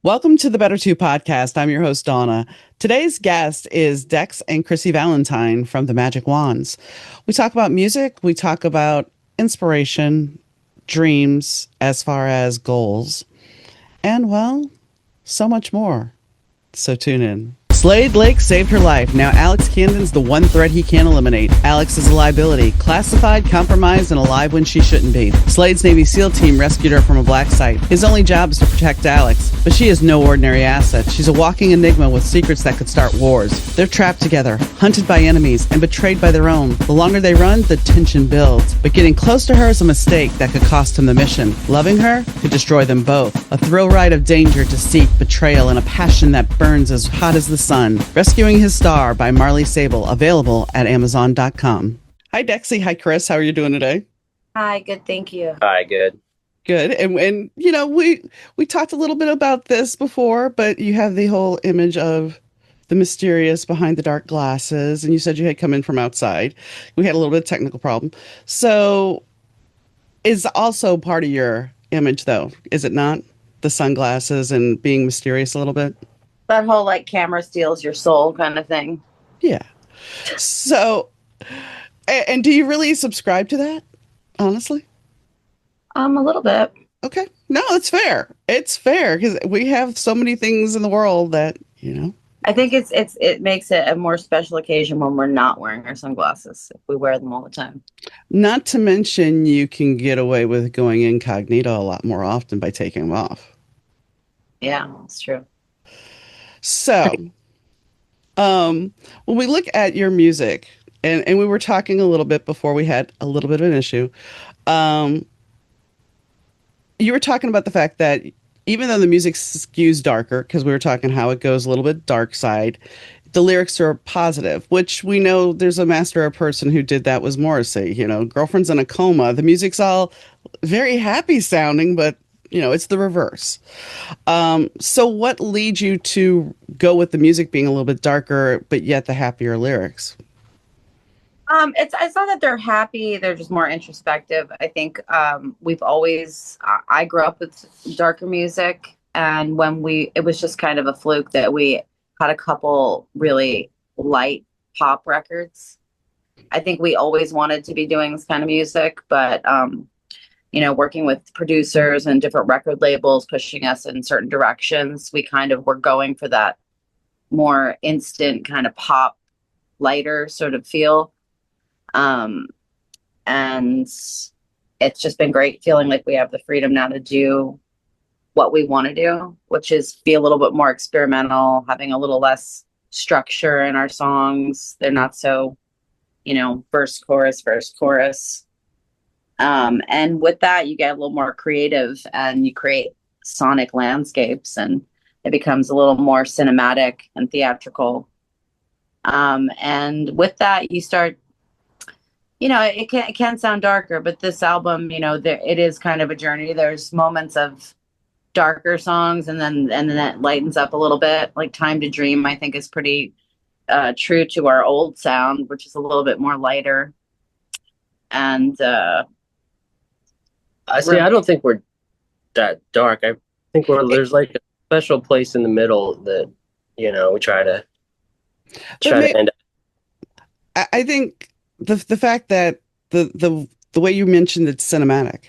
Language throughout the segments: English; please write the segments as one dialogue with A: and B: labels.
A: Welcome to the Better Two podcast. I'm your host, Donna. Today's guest is Dex and Chris Valentine from the Magic Wands. We talk about music, we talk about inspiration, dreams as far as goals, and well, so much more. So tune in. Slade Lake saved her life. Now Alex Camden's the one threat he can't eliminate. Alex is a liability, classified, compromised, and alive when she shouldn't be. Slade's Navy SEAL team rescued her from a black site. His only job is to protect Alex, but she is no ordinary asset. She's a walking enigma with secrets that could start wars. They're trapped together, hunted by enemies, and betrayed by their own. The longer they run, the tension builds. But getting close to her is a mistake that could cost him the mission. Loving her could destroy them both. A thrill ride of danger, deceit, betrayal, and a passion that burns as hot as the sun. Rescuing His Star by Marley Sable, available at Amazon.com. Hi, Dexy. Hi, Chris. How are you doing today?
B: Hi, good. Thank you.
C: Hi, good.
A: Good. And you know, we talked a little bit about this before, but you have the whole image of the mysterious behind the dark glasses, and you said you had come in from outside. We had a little bit of technical problem. So is also part of your image, though, is it not? The sunglasses and being mysterious a little bit?
B: That whole like camera steals your soul kind of thing.
A: Yeah. So, and do you really subscribe to that? Honestly?
B: A little bit.
A: Okay. No, it's fair. It's fair because we have so many things in the world that, you know.
B: I think it makes it a more special occasion when we're not wearing our sunglasses. If we wear them all the time.
A: Not to mention you can get away with going incognito a lot more often by taking them off.
B: Yeah, that's true.
A: So, when we look at your music, and we were talking a little bit before we had a little bit of an issue, you were talking about the fact that even though the music skews darker, because we were talking how it goes a little bit dark side, the lyrics are positive, which we know there's a master, a person who did that was Morrissey, you know, Girlfriend's in a Coma. The music's all very happy sounding, but you know, it's the reverse. So what leads you to go with the music being a little bit darker, but yet the happier lyrics?
B: It's not that they're happy. They're just more introspective. I think I grew up with darker music. And it was just kind of a fluke that we had a couple really light pop records. I think we always wanted to be doing this kind of music, but you know, working with producers and different record labels pushing us in certain directions, we kind of were going for that more instant kind of pop, lighter sort of feel. And it's just been great feeling like we have the freedom now to do what we want to do, which is be a little bit more experimental, having a little less structure in our songs. They're not so, you know, verse, chorus. And with that, you get a little more creative and you create sonic landscapes and it becomes a little more cinematic and theatrical. And with that, you start, you know, it can sound darker, but this album, you know, it is kind of a journey. There's moments of darker songs and then that lightens up a little bit. Like Time to Dream, I think is pretty true to our old sound, which is a little bit more lighter. And
C: I don't think we're that dark. I think there's like a special place in the middle that, you know, we try to end up.
A: I think the fact that the way you mentioned it's cinematic.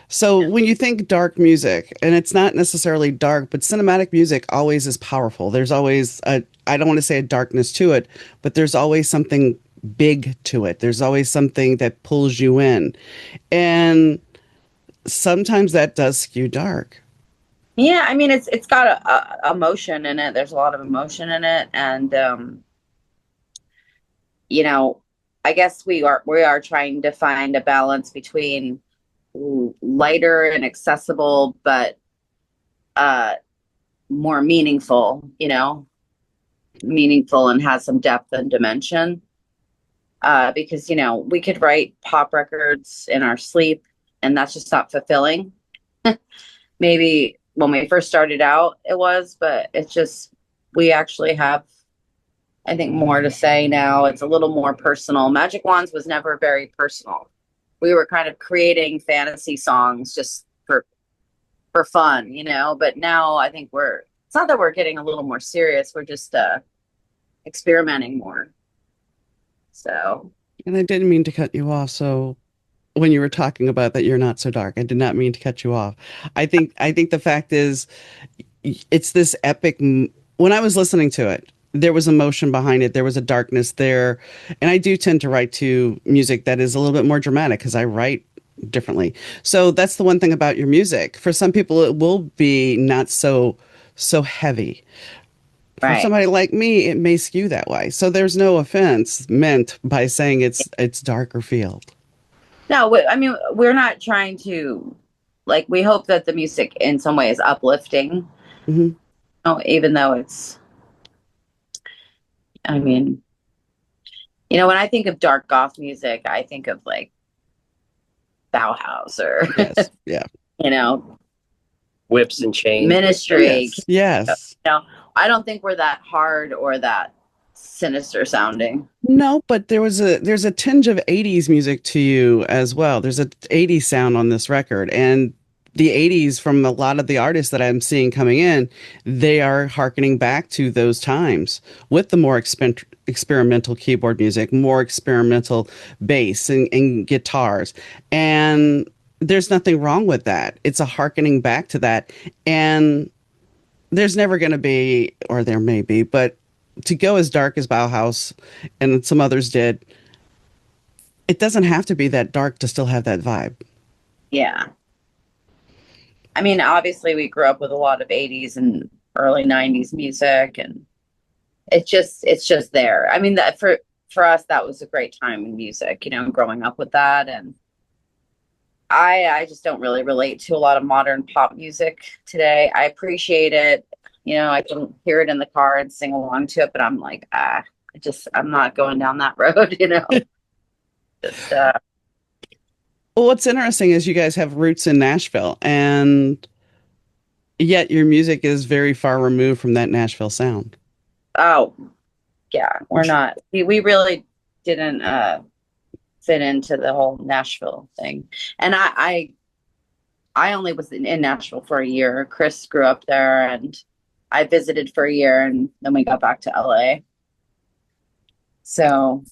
A: So when you think dark music, and it's not necessarily dark, but cinematic music always is powerful. There's always I don't want to say a darkness to it, but there's always something big to it. There's always something that pulls you in. And sometimes that does skew dark.
B: Yeah, I mean, it's got a emotion in it. There's a lot of emotion in it. And, you know, I guess we are trying to find a balance between lighter and accessible, but more meaningful, you know, meaningful and has some depth and dimension. Because, you know, we could write pop records in our sleep and that's just not fulfilling. Maybe when we first started out, it was, but it's just, we actually have, I think, more to say now. It's a little more personal. Magic Wands was never very personal. We were kind of creating fantasy songs just for for fun, but now I think it's not that we're getting a little more serious. We're just experimenting more. So.
A: And I didn't mean to cut you off. So when you were talking about that you're not so dark, I did not mean to cut you off. I think the fact is it's this epic. When I was listening to it, there was emotion behind it. There was a darkness there. And I do tend to write to music that is a little bit more dramatic because I write differently. So that's the one thing about your music. For some people, it will be not so heavy. For somebody like me, it may skew that way. So there's no offense meant by saying it's darker field.
B: No, I mean, we're not trying to, we hope that the music in some way is uplifting.
A: Mm-hmm.
B: Even though it's, I mean, when I think of dark goth music, I think of Bauhaus or,
A: yes. Yeah.
C: Whips and chains.
B: Ministry.
A: Yes.
B: I don't think we're that hard or that sinister sounding.
A: No, but there's a tinge of 80s music to you as well. There's a 80s sound on this record, and the 80s, from a lot of the artists that I'm seeing coming in, they are hearkening back to those times with the more experimental keyboard music, more experimental bass and guitars. And there's nothing wrong with that. It's a hearkening back to that. And there's never going to be, or there may be, but to go as dark as Bauhaus and some others did, it doesn't have to be that dark to still have that vibe.
B: Yeah. I mean, obviously we grew up with a lot of 80s and early 90s music, and it's just there. I mean, that for us, that was a great time in music, growing up with that. And I just don't really relate to a lot of modern pop music today. I appreciate it. I can hear it in the car and sing along to it, but I'm like, I'm not going down that road, Just,
A: Well, what's interesting is you guys have roots in Nashville, and yet your music is very far removed from that Nashville sound.
B: Oh, yeah, we're not. We really didn't fit into the whole Nashville thing. And I only was in Nashville for a year. Chris grew up there, and I visited for a year, and then we got back to LA. So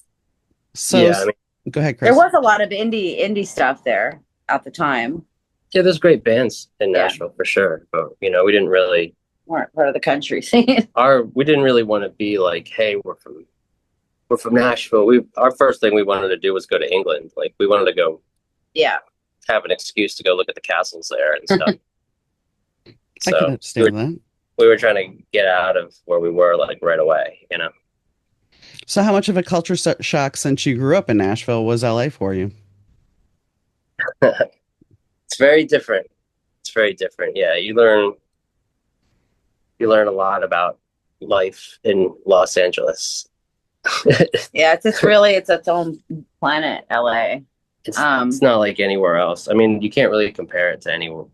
C: yeah,
A: go ahead, Chris.
B: There was a lot of indie stuff there at the time.
C: Yeah, there's great bands in Nashville for sure, but we didn't really
B: weren't part of the country scene.
C: We didn't really want to be like, hey, we're from Nashville. Our first thing we wanted to do was go to England. We wanted to go, have an excuse to go look at the castles there and stuff.
A: I can understand that.
C: We were trying to get out of where we were right away,
A: So how much of a culture shock since you grew up in Nashville was LA for you?
C: It's very different. Yeah, you learn a lot about life in Los Angeles.
B: Yeah, it's its own planet, LA.
C: It's not like anywhere else. I mean, you can't really compare it to anywhere.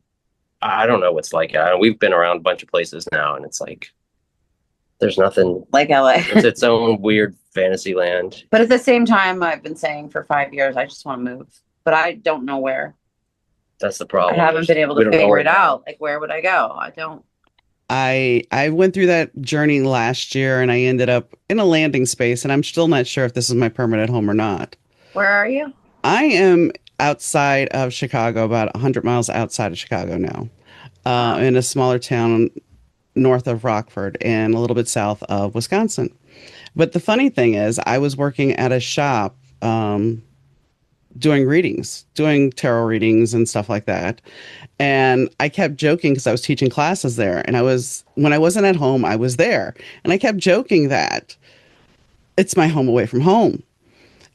C: I don't know what's like. We've been around a bunch of places now, and it's there's nothing
B: like LA.
C: It's its own weird fantasy land.
B: But at the same time, I've been saying for 5 years, I just want to move, but I don't know where.
C: That's the problem.
B: I haven't been able to figure it out. Where would I go? I don't.
A: I went through that journey last year, and I ended up in a landing space, and I'm still not sure if this is my permanent home or not.
B: Where are you?
A: I am outside of Chicago, about 100 miles outside of Chicago now, in a smaller town north of Rockford and a little bit south of Wisconsin. But the funny thing is, I was working at a shop doing tarot readings and stuff like that. And I kept joking because I was teaching classes there. And when I wasn't at home, I was there. And I kept joking that it's my home away from home.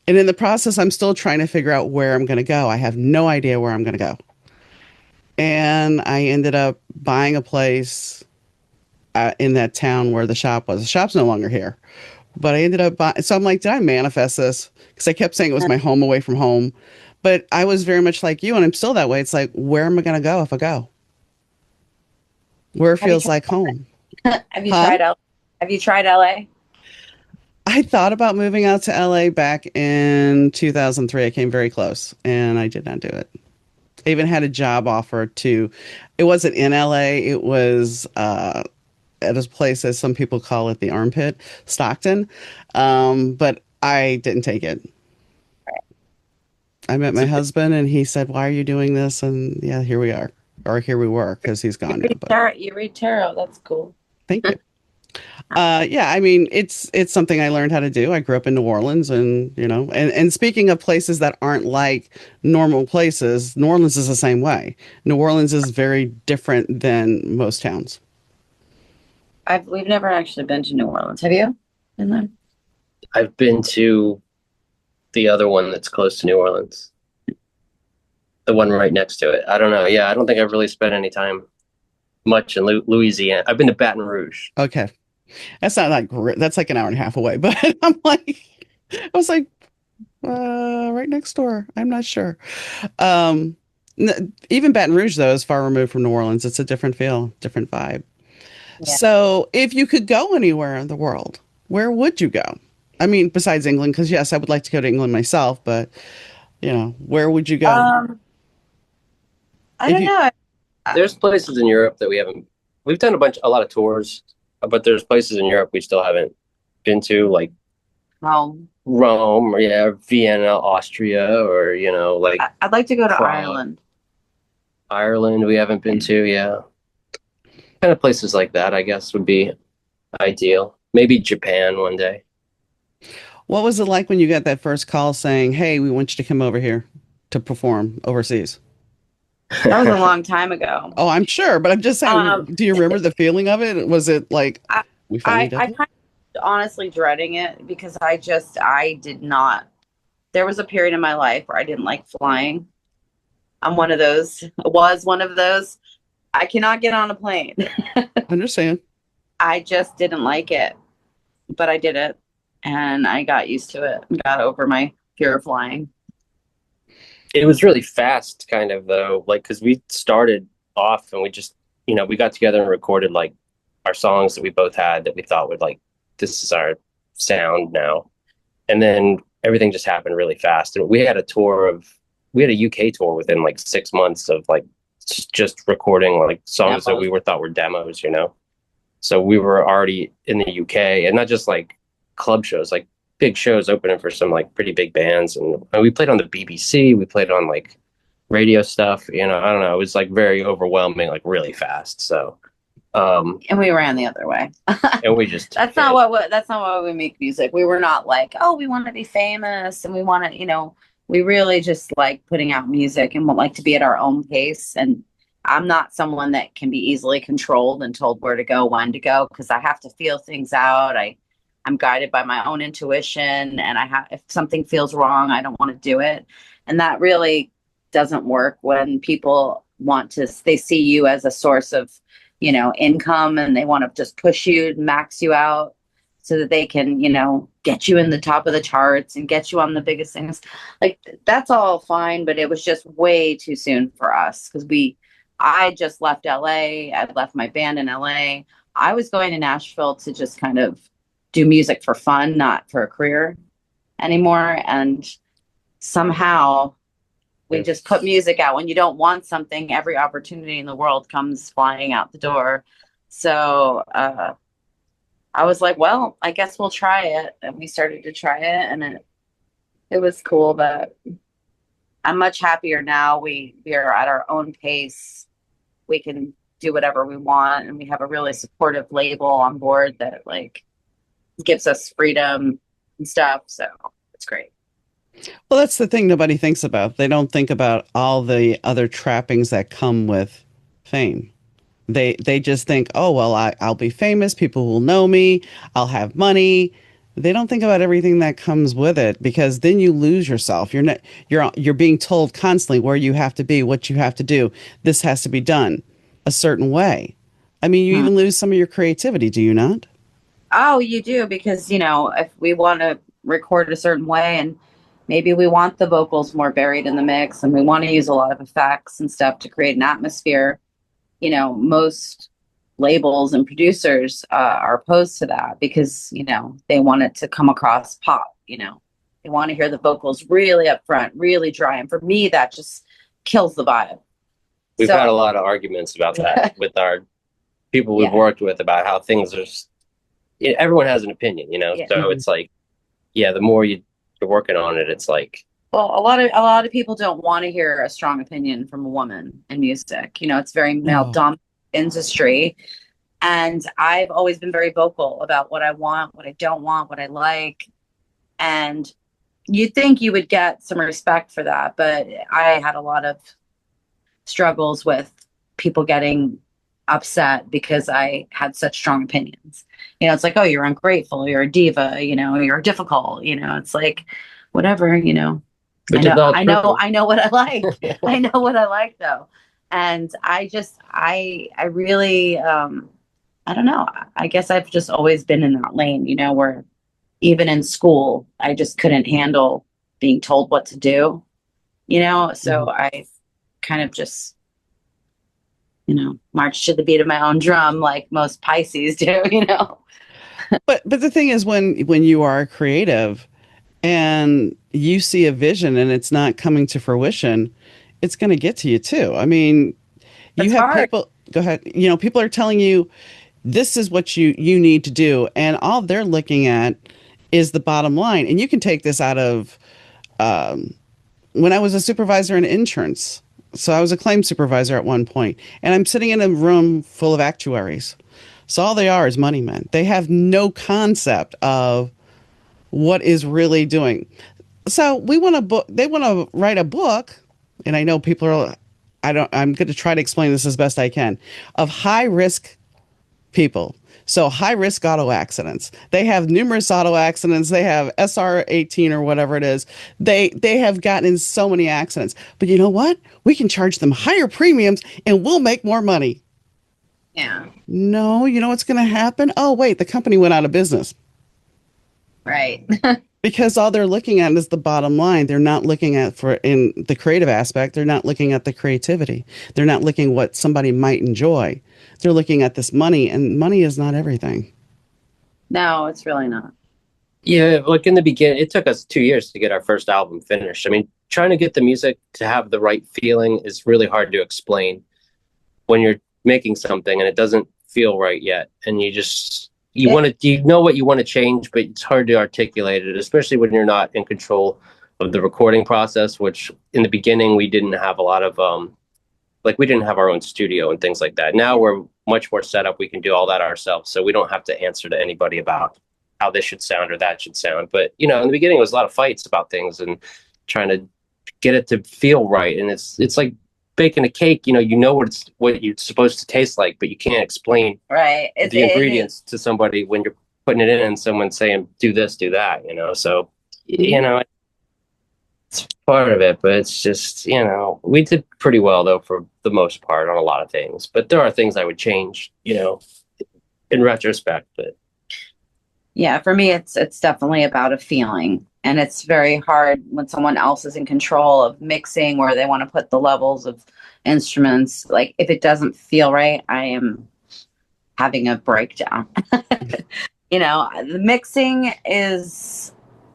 A: And in the process, I'm still trying to figure out where I'm going to go. I have no idea where I'm going to go. And I ended up buying a place in that town where the shop was. The shop's no longer here. But I ended up buying. So I'm like, did I manifest this? Because I kept saying it was my home away from home. But I was very much like you, and I'm still that way. It's like, where am I going to go if I go? Where it feels like home.
B: Have you tried LA?
A: I thought about moving out to LA back in 2003. I came very close, and I did not do it. I even had a job offer to, it wasn't in LA, it was at a place, as some people call it, the armpit, Stockton. But I didn't take it. I met my husband and he said, "Why are you doing this?" And yeah, here we are. Or here we were, because he's gone now. But
B: You read tarot. That's cool.
A: thank you. Yeah, I mean, it's something I learned how to do. I grew up in New Orleans, and and speaking of places that aren't like normal places, New Orleans is the same way. New Orleans is very different than most towns.
B: We've never actually been to New Orleans. Have you been there?
C: I've been to the other one that's close to New Orleans, the one right next to it. I don't know. Yeah, I don't think I've really spent any time much in Louisiana. I've been to Baton Rouge.
A: Okay. That's not like that's like an hour and a half away, but I was like, right next door. I'm not sure. Even Baton Rouge, though, is far removed from New Orleans. It's a different feel, different vibe. Yeah. So if you could go anywhere in the world, where would you go? I mean, besides England, because yes, I would like to go to England myself, but where would you go?
B: I don't know.
C: There's places in Europe that we've done a lot of tours, but there's places in Europe we still haven't been to, like Rome, or Vienna, Austria, or
B: I'd like to go to Prague.
C: Ireland we haven't been to. Yeah, kind of places like that, I guess, would be ideal. Maybe Japan one day.
A: What was it like when you got that first call saying, "Hey, we want you to come over here to perform overseas"?
B: That was a long time ago.
A: Oh, I'm sure, but I'm just saying, do you remember the feeling of it? Was it like we finally did it?
B: I kind of honestly dreading it, because I did not. There was a period in my life where I didn't like flying. Was one of those. I cannot get on a plane.
A: Understand.
B: I just didn't like it, but I did it, and I got used to it and got over my fear of flying.
C: It was really fast, kind of, though, like, because we started off and we just, we got together and recorded like our songs that we both had that we thought would, like, this is our sound now. And then everything just happened really fast. And we had a UK tour within like 6 months of like just recording like songs that we thought were demos, So we were already in the UK, and not just like club shows, like big shows opening for some like pretty big bands, and we played on the BBC, we played on like radio stuff, I don't know, it was like very overwhelming, like really fast. So
B: and we ran the other way.
C: And we just
B: that's not why we make music. We were not like, oh, we want to be famous and we want to, we really just like putting out music and like to be at our own pace. And I'm not someone that can be easily controlled and told where to go, when to go, because I have to feel things out. I'm guided by my own intuition, and if something feels wrong, I don't want to do it. And that really doesn't work when people they see you as a source of, income, and they want to just push you, max you out so that they can, get you in the top of the charts and get you on the biggest things. Like, that's all fine, but it was just way too soon for us, because I just left LA. I left my band in LA. I was going to Nashville to just kind of do music for fun, not for a career anymore. And somehow we just put music out. When you don't want something, every opportunity in the world comes flying out the door. So I was like, well, I guess we'll try it. And we started to try it, and it was cool. But I'm much happier now. We are at our own pace. We can do whatever we want, and we have a really supportive label on board that like gives us freedom and stuff. So it's great.
A: Well, that's the thing nobody thinks about. They don't think about all the other trappings that come with fame. They just think, oh, well, I'll be famous. People will know me. I'll have money. They don't think about everything that comes with it, because then you lose yourself. You're being told constantly where you have to be, what you have to do. This has to be done a certain way. I mean, you even lose some of your creativity, do you not?
B: Oh, you do, because, if we want to record a certain way, and maybe we want the vocals more buried in the mix, and we want to use a lot of effects and stuff to create an atmosphere, most labels and producers are opposed to that, because, they want it to come across pop, they want to hear the vocals really up front, really dry. And for me, that just kills the vibe.
C: We've had a lot of arguments about that with our people we've worked with about how things are. Everyone has an opinion, you know. Yeah. So it's like, the more you're working on it, it's like.
B: Well, a lot of people don't want to hear a strong opinion from a woman in music. You know, it's very male dominant industry, and I've always been very vocal about what I want, what I don't want, what I like, and you'd think you would get some respect for that, but I had a lot of struggles with people getting upset because I had such strong opinions. You know, it's like, oh, you're ungrateful, you're a diva, you know, you're difficult, you know, it's like, whatever, you know. I know what I like. I know what I like though. And I really, I don't know. I guess I've just always been in that lane, you know, where even in school, I just couldn't handle being told what to do, you know? So I kind of just, you know, march to the beat of my own drum like most Pisces do, you know?
A: But the thing is, when you are creative and you see a vision and it's not coming to fruition, it's going to get to you too. I mean, you have people, go ahead, you know, people are telling you, this is what you need to do. And all they're looking at is the bottom line. And you can take this out of, when I was a supervisor in insurance. So I was a claim supervisor at one point, and I'm sitting in a room full of actuaries. So all they are is money men. They have no concept of what is really doing. So they want to write a book. And I know people are, I'm going to try to explain this as best I can, of high risk people. So high risk auto accidents. They have numerous auto accidents. They have SR18 or whatever it is. They have gotten in so many accidents. But you know what? We can charge them higher premiums and we'll make more money.
B: Yeah.
A: No, you know what's going to happen? Oh, wait, the company went out of business.
B: Right.
A: Because all they're looking at is the bottom line. They're not looking at, in the creative aspect, they're not looking at the creativity. They're not looking what somebody might enjoy. They're looking at this money, and money is not everything.
B: No, it's really not.
C: Yeah, like in the beginning, it took us 2 years to get our first album finished. I mean, trying to get the music to have the right feeling is really hard to explain when you're making something and it doesn't feel right yet. And you know what you want to change, but it's hard to articulate it, especially when you're not in control of the recording process, which in the beginning we didn't have a lot of, we didn't have our own studio and things like that. Now we're much more set up. We can do all that ourselves. So we don't have to answer to anybody about how this should sound or that should sound. But, you know, in the beginning, it was a lot of fights about things and trying to get it to feel right. And it's like baking a cake, you know what you're supposed to taste like, but you can't explain the ingredients to somebody when you're putting it in and someone's saying, do this, do that, you know? So, you know, it's part of it, but it's just, you know, we did pretty well though, for the most part on a lot of things, but there are things I would change, you know, in retrospect, but.
B: Yeah, for me, it's definitely about a feeling. And it's very hard when someone else is in control of mixing or they want to put the levels of instruments. Like if it doesn't feel right, I am having a breakdown. You know, the mixing is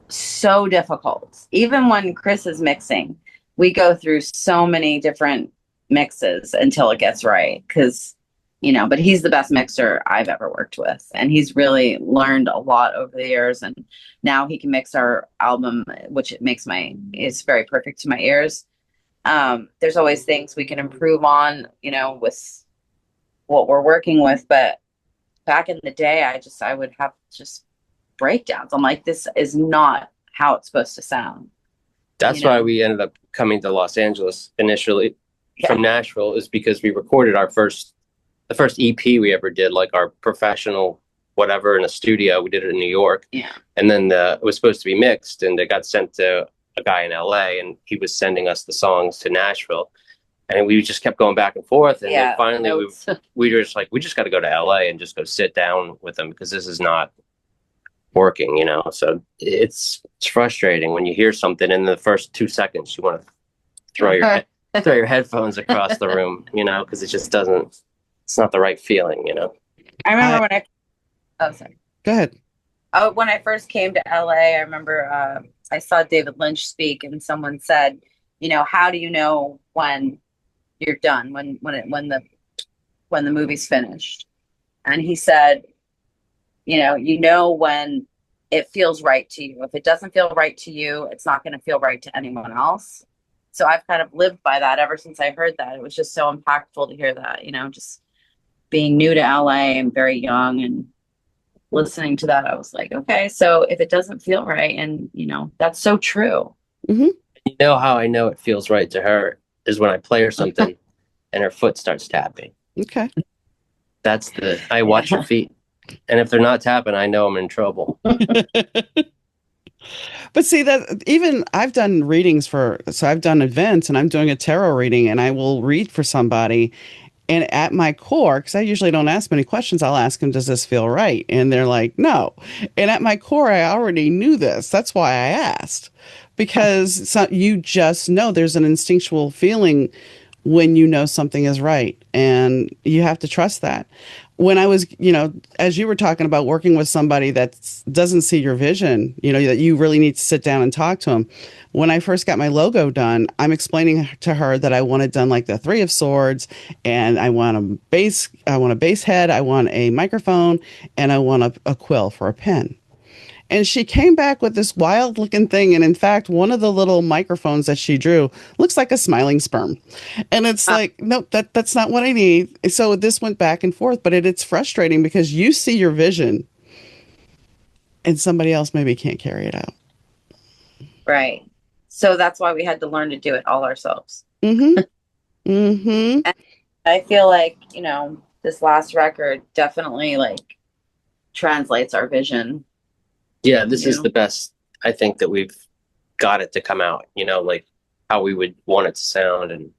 B: so difficult. Even when Chris is mixing, we go through so many different mixes until it gets right. Because, you know, but he's the best mixer I've ever worked with. And he's really learned a lot over the years. And now he can mix our album, which is very perfect to my ears. There's always things we can improve on, you know, with what we're working with. But back in the day, I would have just breakdowns. I'm like, this is not how it's supposed to sound.
C: That's why we ended up coming to Los Angeles initially from Nashville, is because we recorded the first EP we ever did, like our professional whatever, in a studio. We did it in New York. Yeah. And then it was supposed to be mixed and it got sent to a guy in LA and he was sending us the songs to Nashville. And we just kept going back and forth. And then finally we were just like, we just got to go to LA and just go sit down with them because this is not working, you know? So it's frustrating when you hear something in the first 2 seconds, you want to throw your headphones across the room, you know, because it just doesn't, it's not the right feeling, you know?
B: I remember sorry.
A: Go ahead.
B: Oh, when I first came to LA, I remember I saw David Lynch speak and someone said, how do you know when you're done, when the movie's finished? And he said, when it feels right to you. If it doesn't feel right to you, it's not going to feel right to anyone else. So I've kind of lived by that ever since I heard that. It was just so impactful to hear that, just being new to LA and very young and listening to that. I was like, okay, so if it doesn't feel right, and that's so true.
A: Mm-hmm.
C: You know how I know it feels right to her is when I play her something and her foot starts tapping.
A: Okay.
C: I watch her feet. And if they're not tapping, I know I'm in trouble.
A: But see, that even I've done readings so I've done events and I'm doing a tarot reading and I will read for somebody. And at my core, because I usually don't ask many questions, I'll ask them, does this feel right? And they're like, no. And at my core, I already knew this. That's why I asked. Because you just know there's an instinctual feeling when you know something is right. And you have to trust that. When I was, as you were talking about working with somebody that doesn't see your vision, that you really need to sit down and talk to them. When I first got my logo done, I'm explaining to her that I want it done like the Three of Swords, and I want a bass head, I want a microphone, and I want a quill for a pen. And she came back with this wild looking thing. And in fact, one of the little microphones that she drew looks like a smiling sperm. And it's like, nope, that's not what I need. So this went back and forth, but it's frustrating because you see your vision and somebody else maybe can't carry it out.
B: Right. So that's why we had to learn to do it all ourselves.
A: Mm-hmm. Mm-hmm.
B: And I feel like, this last record definitely translates our vision.
C: Yeah, this is the best, I think, that we've got it to come out, how we would want it to sound.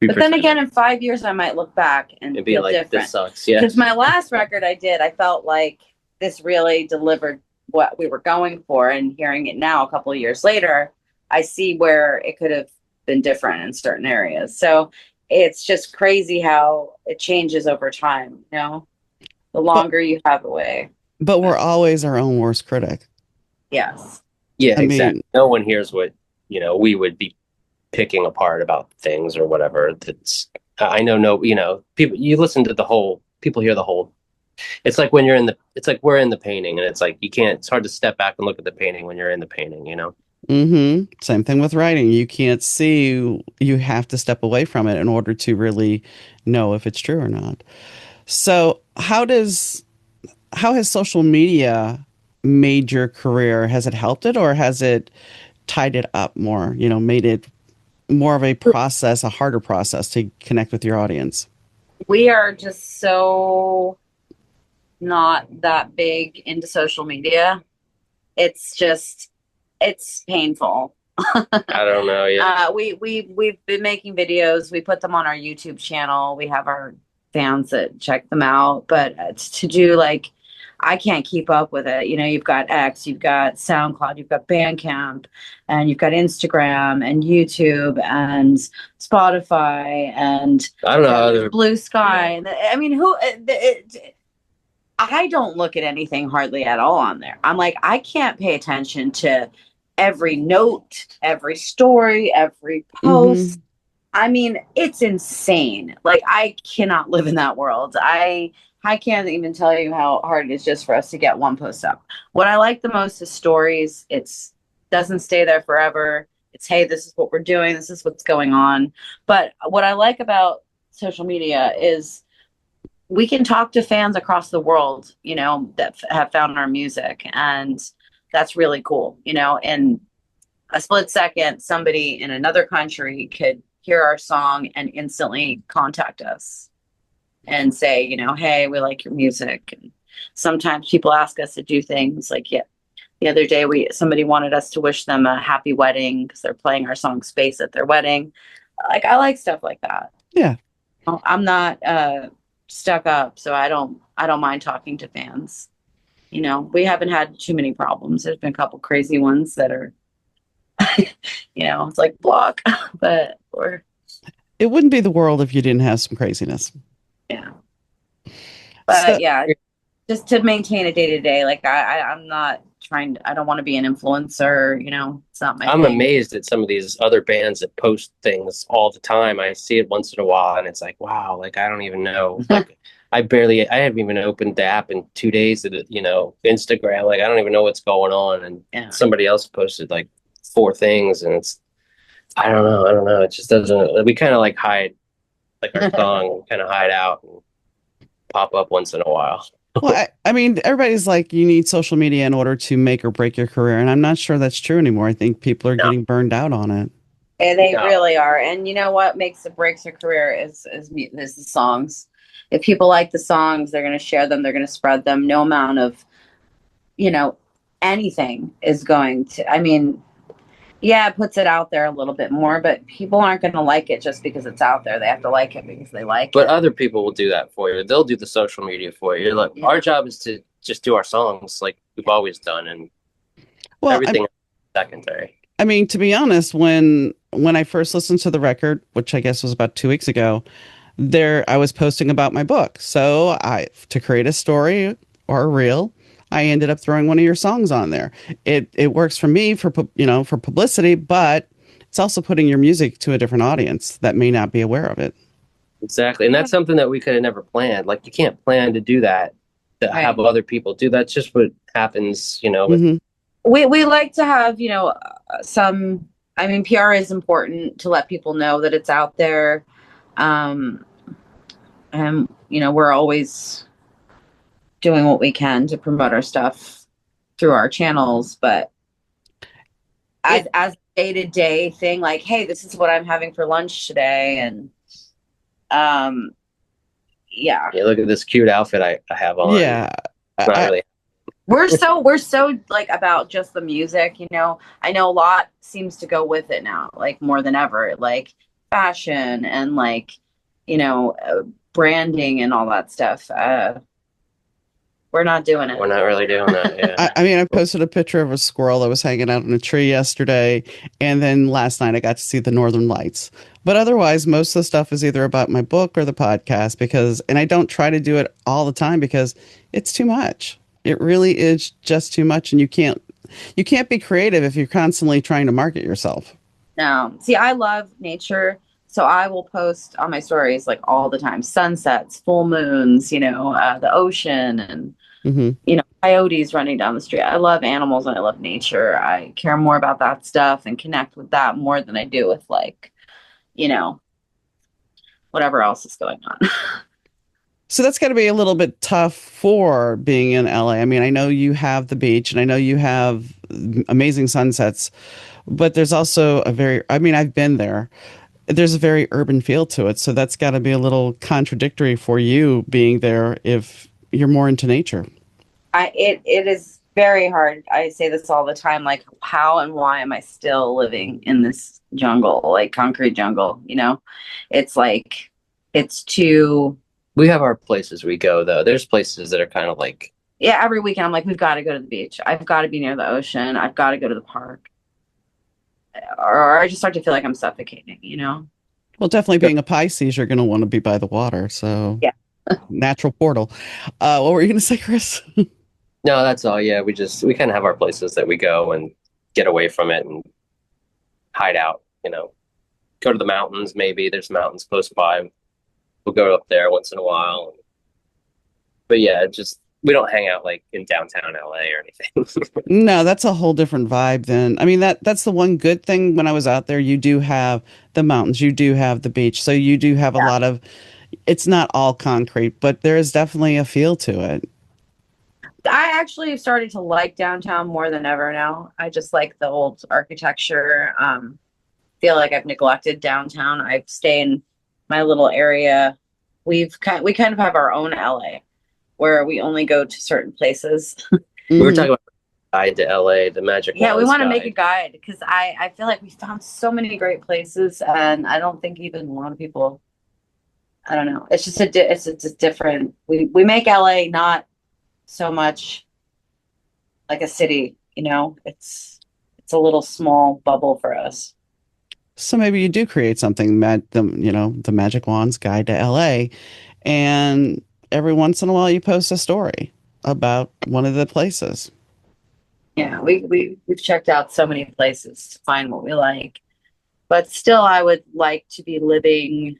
B: But then again, in 5 years, I might look back and
C: be
B: feel
C: like,
B: different.
C: This sucks, yeah.
B: Because my last record I felt like this really delivered what we were going for. And hearing it now, a couple of years later, I see where it could have been different in certain areas. So it's just crazy how it changes over time, the longer you have away.
A: But we're always our own worst critic.
B: Yes.
C: Yeah, exactly. No one hears what, we would be picking apart about things or whatever. I know, people, you listen to people hear the whole. It's like when it's like we're in the painting and it's like it's hard to step back and look at the painting when you're in the painting,
A: Mm-hmm. Same thing with writing. You can't see, you have to step away from it in order to really know if it's true or not. So how has social media made your career? Has it helped it or has it tied it up more, made it more of a process, a harder process to connect with your audience?
B: We are just so not that big into social media. It's painful.
C: I don't know. Yeah.
B: We've been making videos. We put them on our YouTube channel. We have our fans that check them out, but to do I can't keep up with it. You've got X, you've got SoundCloud, you've got Bandcamp, and you've got Instagram and YouTube and Spotify and
C: I don't know
B: Blue Sky. I mean, I don't look at anything hardly at all on there. I'm like, I can't pay attention to every note, every story, every post.
A: Mm-hmm.
B: I mean, it's insane. I cannot live in that world. I can't even tell you how hard it is just for us to get one post up. What I like the most is stories. It's doesn't stay there forever. It's, hey, this is what we're doing. This is what's going on. But what I like about social media is we can talk to fans across the world, that have found our music. And that's really cool. In a split second, somebody in another country could hear our song and instantly contact us and say, hey, we like your music. And sometimes people ask us to do things the other day, somebody wanted us to wish them a happy wedding because they're playing our song Space at their wedding. I like stuff like that.
A: Yeah.
B: I'm not stuck up, so I don't mind talking to fans. We haven't had too many problems. There's been a couple crazy ones that are, it's like block,
A: it wouldn't be the world if you didn't have some craziness.
B: Yeah. But yeah, just to maintain a day to day. Like I'm not trying to, I don't want to be an influencer, it's not my
C: I'm
B: thing.
C: amazed at some of these other bands that post things all the time. I see it once in a while and it's like, wow, like I don't even know. Like I haven't even opened the app in 2 days of it, Instagram. Like I don't even know what's going on. And
B: Yeah.
C: somebody else posted like 4 things and I don't know. It just doesn't, we kind of like hide, like our song kind of hide out and pop up once in a while.
A: Well, I mean, everybody's like, you need social media in order to make or break your career. And I'm not sure that's true anymore. I think people are getting burned out on it.
B: And they really are. And you know what makes or breaks your career is the songs. If people like the songs, they're going to share them. They're going to spread them. No amount of, anything is going to, I mean, yeah, it puts it out there a little bit more, but people aren't going to like it just because it's out there. They have to like it because they like
C: But
B: it.
C: other people will do that for you. They'll do the social media for you. Like our job is to just do our songs like we've always done, and everything is secondary.
A: I mean, to be honest, when I first listened to the record, which I guess was about 2 weeks ago, I was posting about my book. So to create a story or a reel, I ended up throwing one of your songs on there. It works for me for publicity, but it's also putting your music to a different audience that may not be aware of it.
C: Exactly. And that's something that we could have never planned. Like you can't plan to do that, to have other people do that. It's just what happens,
A: Mm-hmm.
B: We like to have, PR is important to let people know that it's out there. And, we're always doing what we can to promote our stuff through our channels, but as a day-to-day thing, like, hey, this is what I'm having for lunch today, and yeah,
C: look at this cute outfit I have on.
A: Yeah,
C: really.
B: We're so like about just the music, I know a lot seems to go with it now, like more than ever, like fashion and like branding and all that stuff. We're not doing it.
C: We're not really doing that. Yeah.
A: I mean, I posted a picture of a squirrel that was hanging out in a tree yesterday, and then last night I got to see the Northern Lights. But otherwise, most of the stuff is either about my book or the podcast and I don't try to do it all the time because it's too much. It really is just too much, and you can't be creative if you're constantly trying to market yourself.
B: No, see, I love nature. So I will post on my stories like all the time, sunsets, full moons, the ocean and, coyotes running down the street. I love animals and I love nature. I care more about that stuff and connect with that more than I do with like, whatever else is going on.
A: So that's got to be a little bit tough for being in LA. I mean, I know you have the beach and I know you have amazing sunsets, but there's also I've been there. There's a very urban feel to it. So that's got to be a little contradictory for you being there if you're more into nature.
B: It is very hard. I say this all the time, like how and why am I still living in this jungle, like concrete jungle, It's like, it's too...
C: We have our places we go though. There's places that are kind of like...
B: Yeah, every weekend I'm like, we've got to go to the beach. I've got to be near the ocean. I've got to go to the park. Or I just start to feel like I'm suffocating,
A: Well, definitely being a Pisces, you're going to want to be by the water. So
B: yeah,
A: natural portal. What were you going to say, Chris?
C: No, that's all. Yeah, we kind of have our places that we go and get away from it and hide out, go to the mountains. Maybe there's mountains close by. We'll go up there once in a while. But yeah, we don't hang out like in downtown LA or anything.
A: No, that's a whole different vibe then. I mean, that's the one good thing when I was out there. You do have the mountains, you do have the beach. So you do have a lot of, it's not all concrete, but there is definitely a feel to it.
B: I actually have started to like downtown more than ever now. I just like the old architecture. Feel like I've neglected downtown. I stay in my little area. We kind of have our own LA where we only go to certain places.
C: We were talking about guide to LA, the Magic Wands.
B: Yeah, we want to make a guide because I feel like we found so many great places, and I don't think even a lot of people. I don't know. It's just it's just different. We make LA not so much like a city, It's a little small bubble for us.
A: So maybe you do create something, the Magic Wands Guide to LA, and every once in a while you post a story. about one of the places.
B: Yeah, we've checked out so many places to find what we like, but still, I would like to be living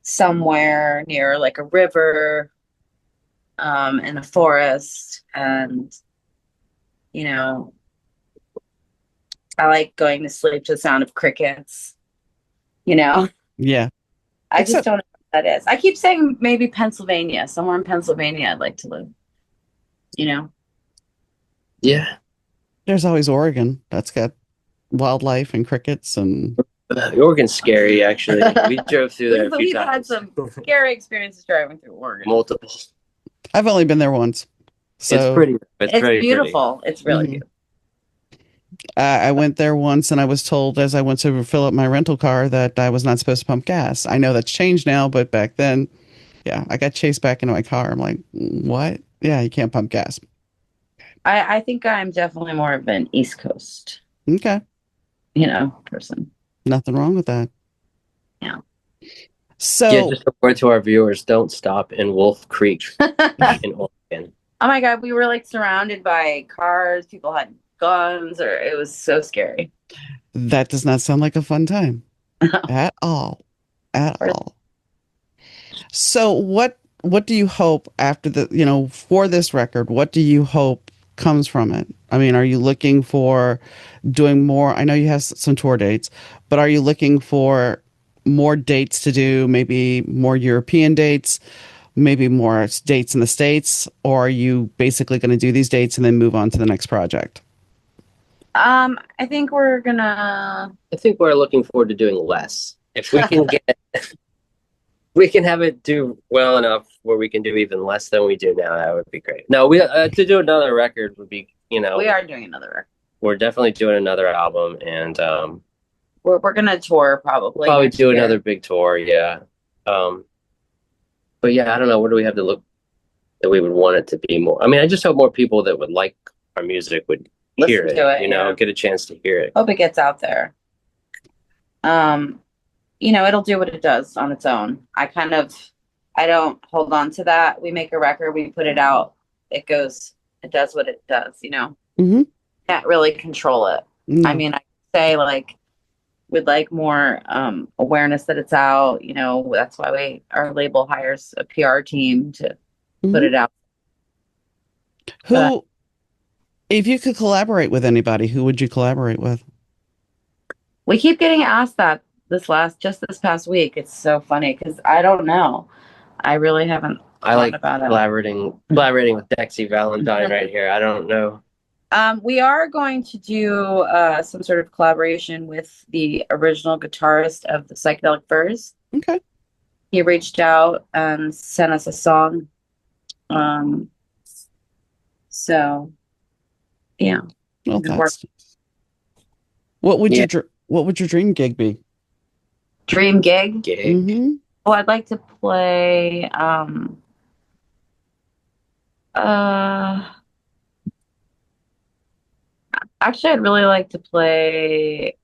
B: somewhere near like a river, in a forest, and you know, I like going to sleep to the sound of crickets. You know,
A: Yeah.
B: I just
A: Except
B: don't know what that is. I keep saying maybe Pennsylvania, somewhere in Pennsylvania, I'd like to live. You know,
C: Yeah.
A: there's always Oregon. That's got wildlife and crickets and
C: Oregon's scary, actually. We drove through there a few
B: we've had
C: times.
B: some scary experiences driving through Oregon.
C: Multiple.
A: I've only been there once. So
C: It's pretty. It's very
B: beautiful. It's really
A: Mhm.
B: beautiful.
A: I went there once and I was told as I went to fill up my rental car that I was not supposed to pump gas. I know that's changed now, but back then, yeah, I got chased back into my car. I'm like, what? Yeah, you can't pump gas.
B: I think I'm definitely more of an East Coast,
A: Okay.
B: Person.
A: Nothing wrong with that.
B: Yeah.
A: So,
C: Yeah, just a word to our viewers: don't stop in Wolf Creek in Oregon.
B: Oh my God, we were like surrounded by cars. People had guns, or it was so scary.
A: that does not sound like a fun time at all. At all. So what do you hope after for this record, what do you hope comes from it? I mean, are you looking for doing more? I know you have some tour dates, but are you looking for more dates to do, maybe more European dates, maybe more dates in the States, or are you basically going to do these dates and then move on to the next project?
B: I think we're gonna.
C: I think we're looking forward to doing less. If we can get, we can have it do well enough where we can do even less than we do now. That would be great. No, we to do another record would be,
B: We are doing another record.
C: we're definitely doing another album, and
B: We're gonna tour probably.
C: probably
B: next
C: do
B: year.
C: another big tour. Yeah. But yeah, I don't know. What do we have to look that we would want it to be more? I mean, I just hope more people that would like our music would hear
B: Listen to it, yeah.
C: get a chance to hear it.
B: Hope it gets out there. It'll do what it does on its own. I don't hold on to that. We make a record, we put it out, it does what it does,
A: Mm-hmm.
B: Can't really control it.
A: No.
B: I mean, I say like we'd like more awareness that it's out, that's why our label hires a PR team to put it out.
A: Who, if you could collaborate with anybody, who would you collaborate with?
B: We keep getting asked that this past week. It's so funny because I don't know. I really haven't
C: I like
B: about it.
C: collaborating with Dexy Valentine right here. I don't know.
B: We are going to do some sort of collaboration with the original guitarist of the Psychedelic Furs.
A: Okay.
B: He reached out and sent us a song. So, yeah.
A: Well, what would your dream gig be?
B: Dream gig?
A: Mm-hmm.
B: Oh, I'd like to play. Actually, I'd really like to play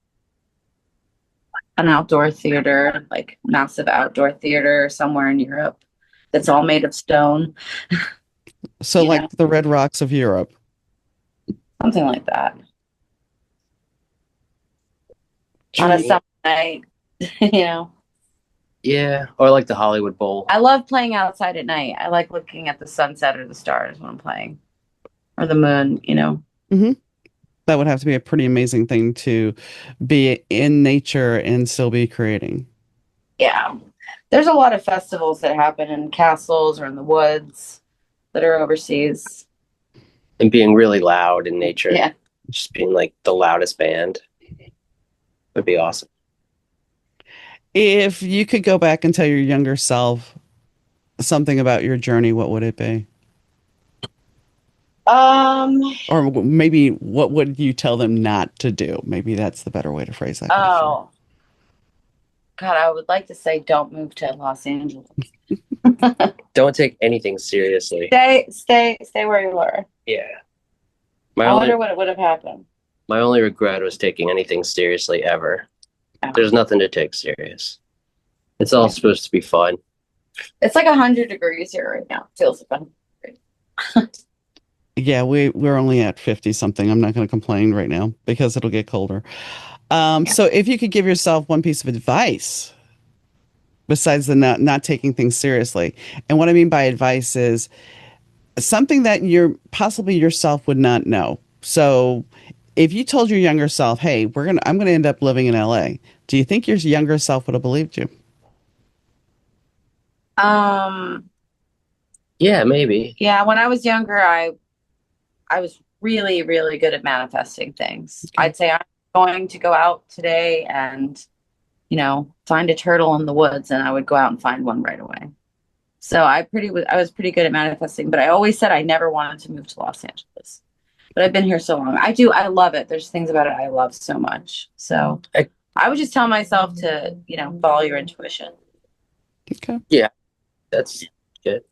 B: an outdoor theater, like massive outdoor theater somewhere in Europe that's all made of stone.
A: So like the Red Rocks of Europe.
B: Something like that. On a summer night,
C: Yeah, or like the Hollywood Bowl.
B: I love playing outside at night. I like looking at the sunset or the stars when I'm playing. Or the moon,
A: Mm-hmm. That would have to be a pretty amazing thing to be in nature and still be creating.
B: Yeah. There's a lot of festivals that happen in castles or in the woods that are overseas.
C: And being really loud in nature.
B: Yeah.
C: Just being like the loudest band would be awesome.
A: If you could go back and tell your younger self something about your journey, what would it be? Or maybe what would you tell them not to do? Maybe that's the better way to phrase that question.
B: Oh, God, I would like to say don't move to Los Angeles.
C: Don't take anything seriously.
B: Stay where you were.
C: Yeah.
B: I wonder what would have happened.
C: My only regret was taking anything seriously ever. Oh. There's nothing to take serious. It's all supposed to be fun.
B: It's like 100 degrees here right now. It feels like 100 degrees.
A: Yeah, we're only at 50 something. I'm not going to complain right now because it'll get colder. So if you could give yourself one piece of advice besides the not taking things seriously, and what I mean by advice is something that you're possibly yourself would not know. So if you told your younger self, "Hey, I'm gonna end up living in LA," do you think your younger self would have believed you?
B: Um,
C: Yeah, maybe.
B: yeah, when I was younger, I was really, really good at manifesting things.
A: Okay.
B: I'd say I'm going to go out today and, find a turtle in the woods, and I would go out and find one right away. So I was pretty good at manifesting, but I always said I never wanted to move to Los Angeles. But I've been here so long. I love it. There's things about it I love so much. So I would just tell myself to, follow your intuition.
A: Okay.
C: Yeah, that's good.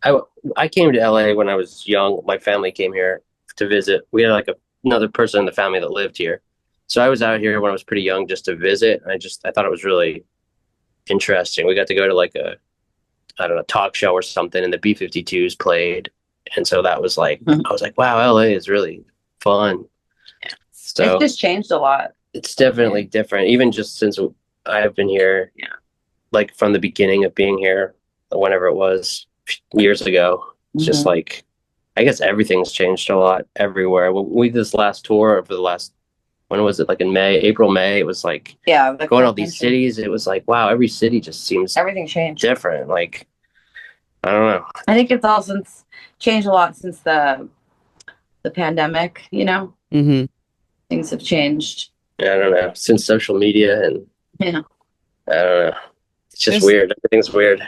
C: I came to LA when I was young. My family came here to visit. We had like another person in the family that lived here. So I was out here when I was pretty young just to visit. I thought it was really interesting. We got to go to like I don't know, talk show or something, and the B-52s played. And so that was like, I was like, wow, LA is really fun. So
B: It's just changed a lot.
C: it's definitely different, even just since I've been here.
B: Yeah.
C: Like from the beginning of being here, whenever it was years ago. It's just like, I guess everything's changed a lot everywhere. When we did this last tour over the last, when was it? Like in April, May, it was like
B: Yeah,
C: going to all these cities. It was like, wow, every city just seems
B: everything changed.
C: different. Like, I don't know.
B: I think it's all changed a lot since the pandemic,
A: Mm-hmm.
B: things have changed.
C: I don't know. Since social media and
B: Yeah.
C: I don't know. It's just weird. Everything's weird.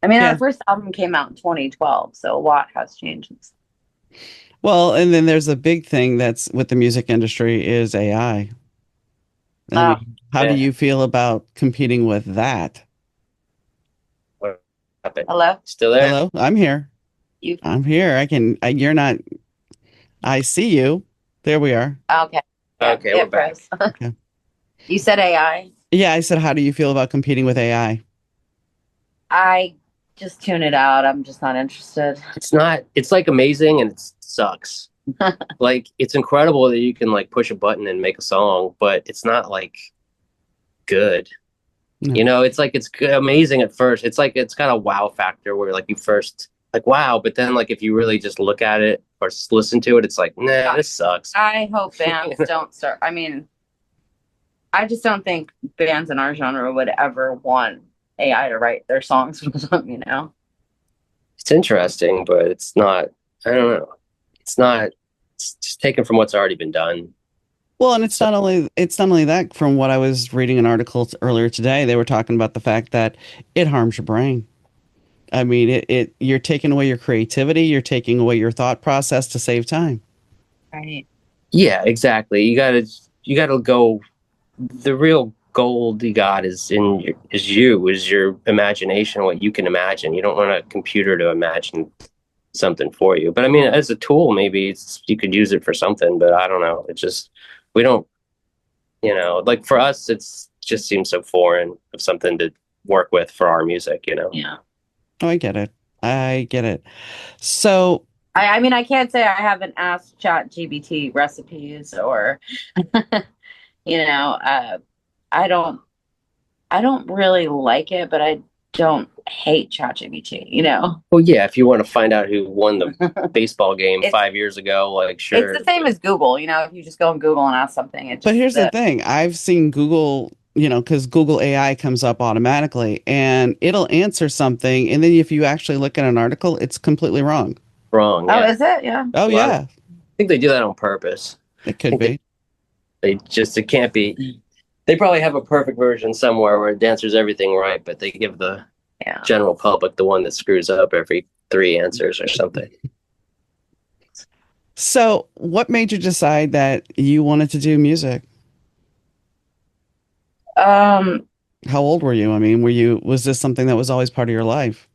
B: I mean, our first album came out in 2012, so a lot has changed.
A: Well, and then there's a big thing that's with the music industry is AI. I mean, how do you feel about competing with that?
C: What happened?
B: Hello?
C: Still there?
A: Hello, I'm here. I'm here. You're not, I see you. There we are.
B: Okay.
C: Okay, we're back.
A: Okay.
B: You said AI?
A: Yeah, I said, how do you feel about competing with AI?
B: I just tune it out. I'm just not interested.
C: It's like amazing and it sucks. Like it's incredible that you can like push a button and make a song, but it's not like good.
A: No.
C: It's like it's amazing at first. It's like it's got a wow factor where like you first like wow, but then like if you really just look at it or listen to it, it's like nah, this sucks.
B: I hope bands don't start. I mean, I just don't think bands in our genre would ever want AI to write their songs for them.
C: It's interesting, but it's not. I don't know. It's not. It's just taken from what's already been done.
A: Well, and it's not only that. From what I was reading an article earlier today, they were talking about the fact that it harms your brain. I mean, you're taking away your creativity, you're taking away your thought process to save time.
B: Right.
C: Yeah, exactly. You gotta go. The real gold you got is your imagination, what you can imagine. You don't want a computer to imagine something for you. But I mean, as a tool, maybe you could use it for something. But I don't know. It just we don't. Like for us, it's just seems so foreign of something to work with for our music.
B: Yeah.
A: Oh, I get it. So,
B: I mean, I can't say I haven't asked ChatGPT recipes or, I don't really like it, but I don't hate ChatGPT,
C: Well, yeah, if you want to find out who won the baseball game 5 years ago, like sure.
B: It's the same as Google, if you just go on Google and ask something.
A: But here's the thing. I've seen Google, because Google AI comes up automatically and it'll answer something. And then if you actually look at an article, it's completely wrong.
C: Wrong.
B: Oh,
C: Yeah.
B: is it? Yeah.
A: Oh, yeah.
C: I think they do that on purpose.
A: It could be.
C: It can't be. They probably have a perfect version somewhere where it answers everything right, but they give the general public the one that screws up every 3 answers or something.
A: So what made you decide that you wanted to do music? How old were you? I mean, was this something that was always part of your life?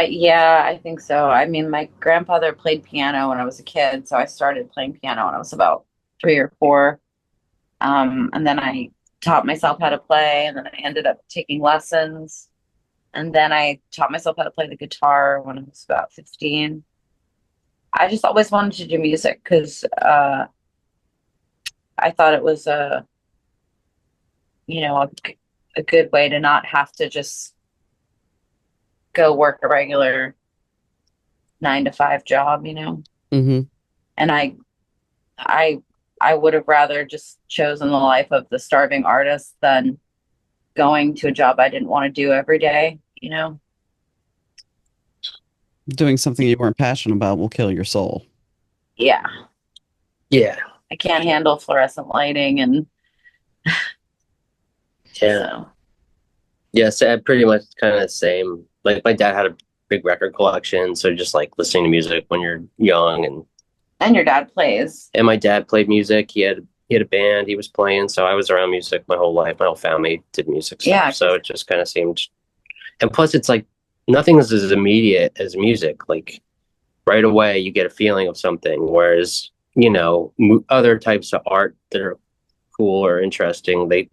B: Yeah, I think so. I mean, my grandfather played piano when I was a kid, so I started playing piano when I was about 3 or 4. And then I taught myself how to play, and then I ended up taking lessons. And then I taught myself how to play the guitar when I was about 15. I just always wanted to do music because I thought it was a good way to not have to just go work a regular 9 to 5 job,
A: Mm-hmm.
B: And I would have rather just chosen the life of the starving artist than going to a job I didn't want to do every day,
A: Doing something you weren't passionate about will kill your soul.
B: Yeah.
C: Yeah.
B: I can't handle fluorescent lighting and
C: Yeah. Yes, pretty much kind of the same. Like my dad had a big record collection, so just like listening to music when you're young,
B: and your dad plays.
C: and my dad played music. He had a band he was playing, so I was around music my whole life. My whole family did music stuff.
B: Yeah.
C: So it just kind of seemed, and plus it's like nothing is as immediate as music. Like right away you get a feeling of something, whereas other types of art that are cool or interesting, they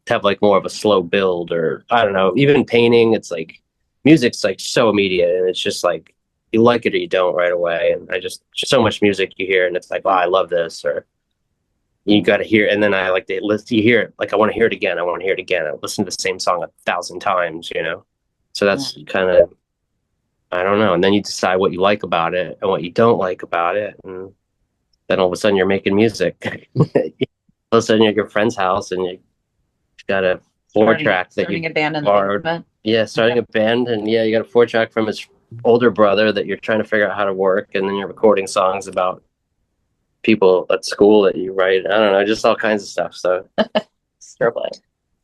C: have like more of a slow build, or I don't know, even painting, it's like music's like so immediate, and it's just like you like it or you don't right away. And just so much music you hear and it's like, oh, I love this, or you got to hear, and then I like to listen, you hear it, like I want to hear it again, I want to hear it again, I listen to the same song 1,000 times, so that's kind of, I don't know, and then you decide what you like about it and what you don't like about it, and then all of a sudden you're making music. All of a sudden you're at your friend's house and you got a 4-track that
B: starting
C: you
B: a band in
C: borrowed.
B: the
C: Yeah, starting a band, and you got a 4-track from his older brother that you're trying to figure out how to work, and then you're recording songs about people at school that you write. I don't know, just all kinds of stuff. So I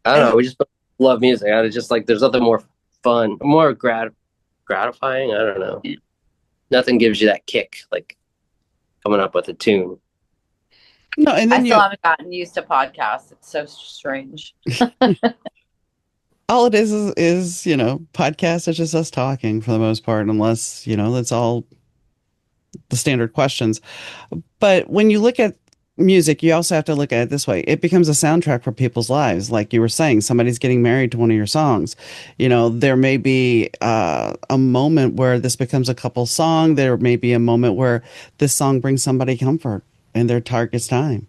C: don't know, we just love music. I just like, there's nothing more fun, more gratifying. I don't know.
B: Yeah.
C: Nothing gives you that kick like coming up with a tune.
A: No, and then
B: I still haven't gotten used to podcasts. It's so strange.
A: all it is podcast is just us talking for the most part, unless that's all the standard questions. But when you look at music, you also have to look at it this way: it becomes a soundtrack for people's lives. Like you were saying, somebody's getting married to one of your songs. There may be a moment where this becomes a couple song. There may be a moment where this song brings somebody comfort in their darkest time,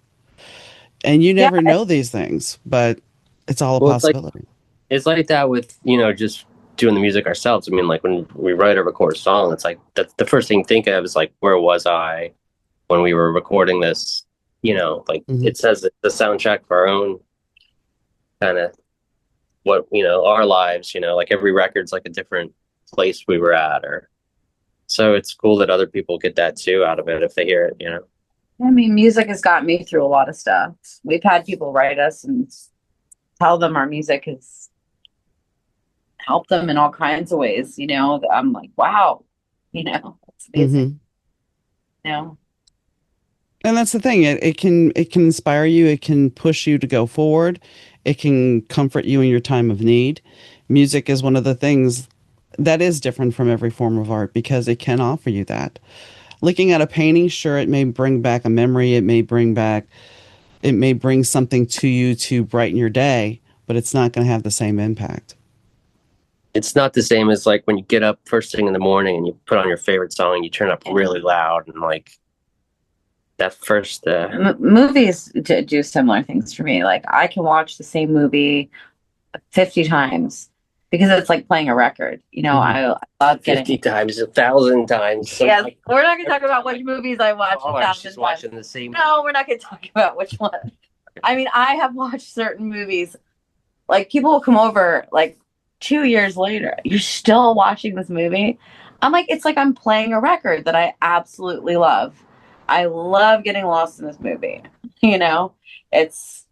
A: and you never know these things, but it's all a possibility.
C: It's like that with just doing the music ourselves. I mean, like when we write or record a song, it's like that's the first thing you think of is like, where was I when we were recording this? Like it says that the soundtrack for our own kind of what our lives. Like every record's like a different place we were at, or so it's cool that other people get that too out of it if they hear it.
B: I mean, music has got me through a lot of stuff. We've had people write us and tell them our music has helped them in all kinds of ways. I'm like, wow, it's amazing.
A: And that's the thing. It can inspire you. It can push you to go forward. It can comfort you in your time of need. Music is one of the things that is different from every form of art because it can offer you that. Looking at a painting, sure, it may bring back a memory. It may bring something to you to brighten your day, but it's not going to have the same impact.
C: It's not the same as like when you get up first thing in the morning and you put on your favorite song and you turn up really loud, and like that first
B: movies do similar things for me. Like I can watch the same movie 50 times because it's like playing a record. I love getting
C: 50 times, 1,000 times. So
B: yes, we're not going to talk about which movies I watch.
C: I'm just watching the same.
B: No, we're not going to talk about which one. I mean, I have watched certain movies. Like people will come over like 2 years later. You're still watching this movie? I'm like, it's like I'm playing a record that I absolutely love. I love getting lost in this movie. It's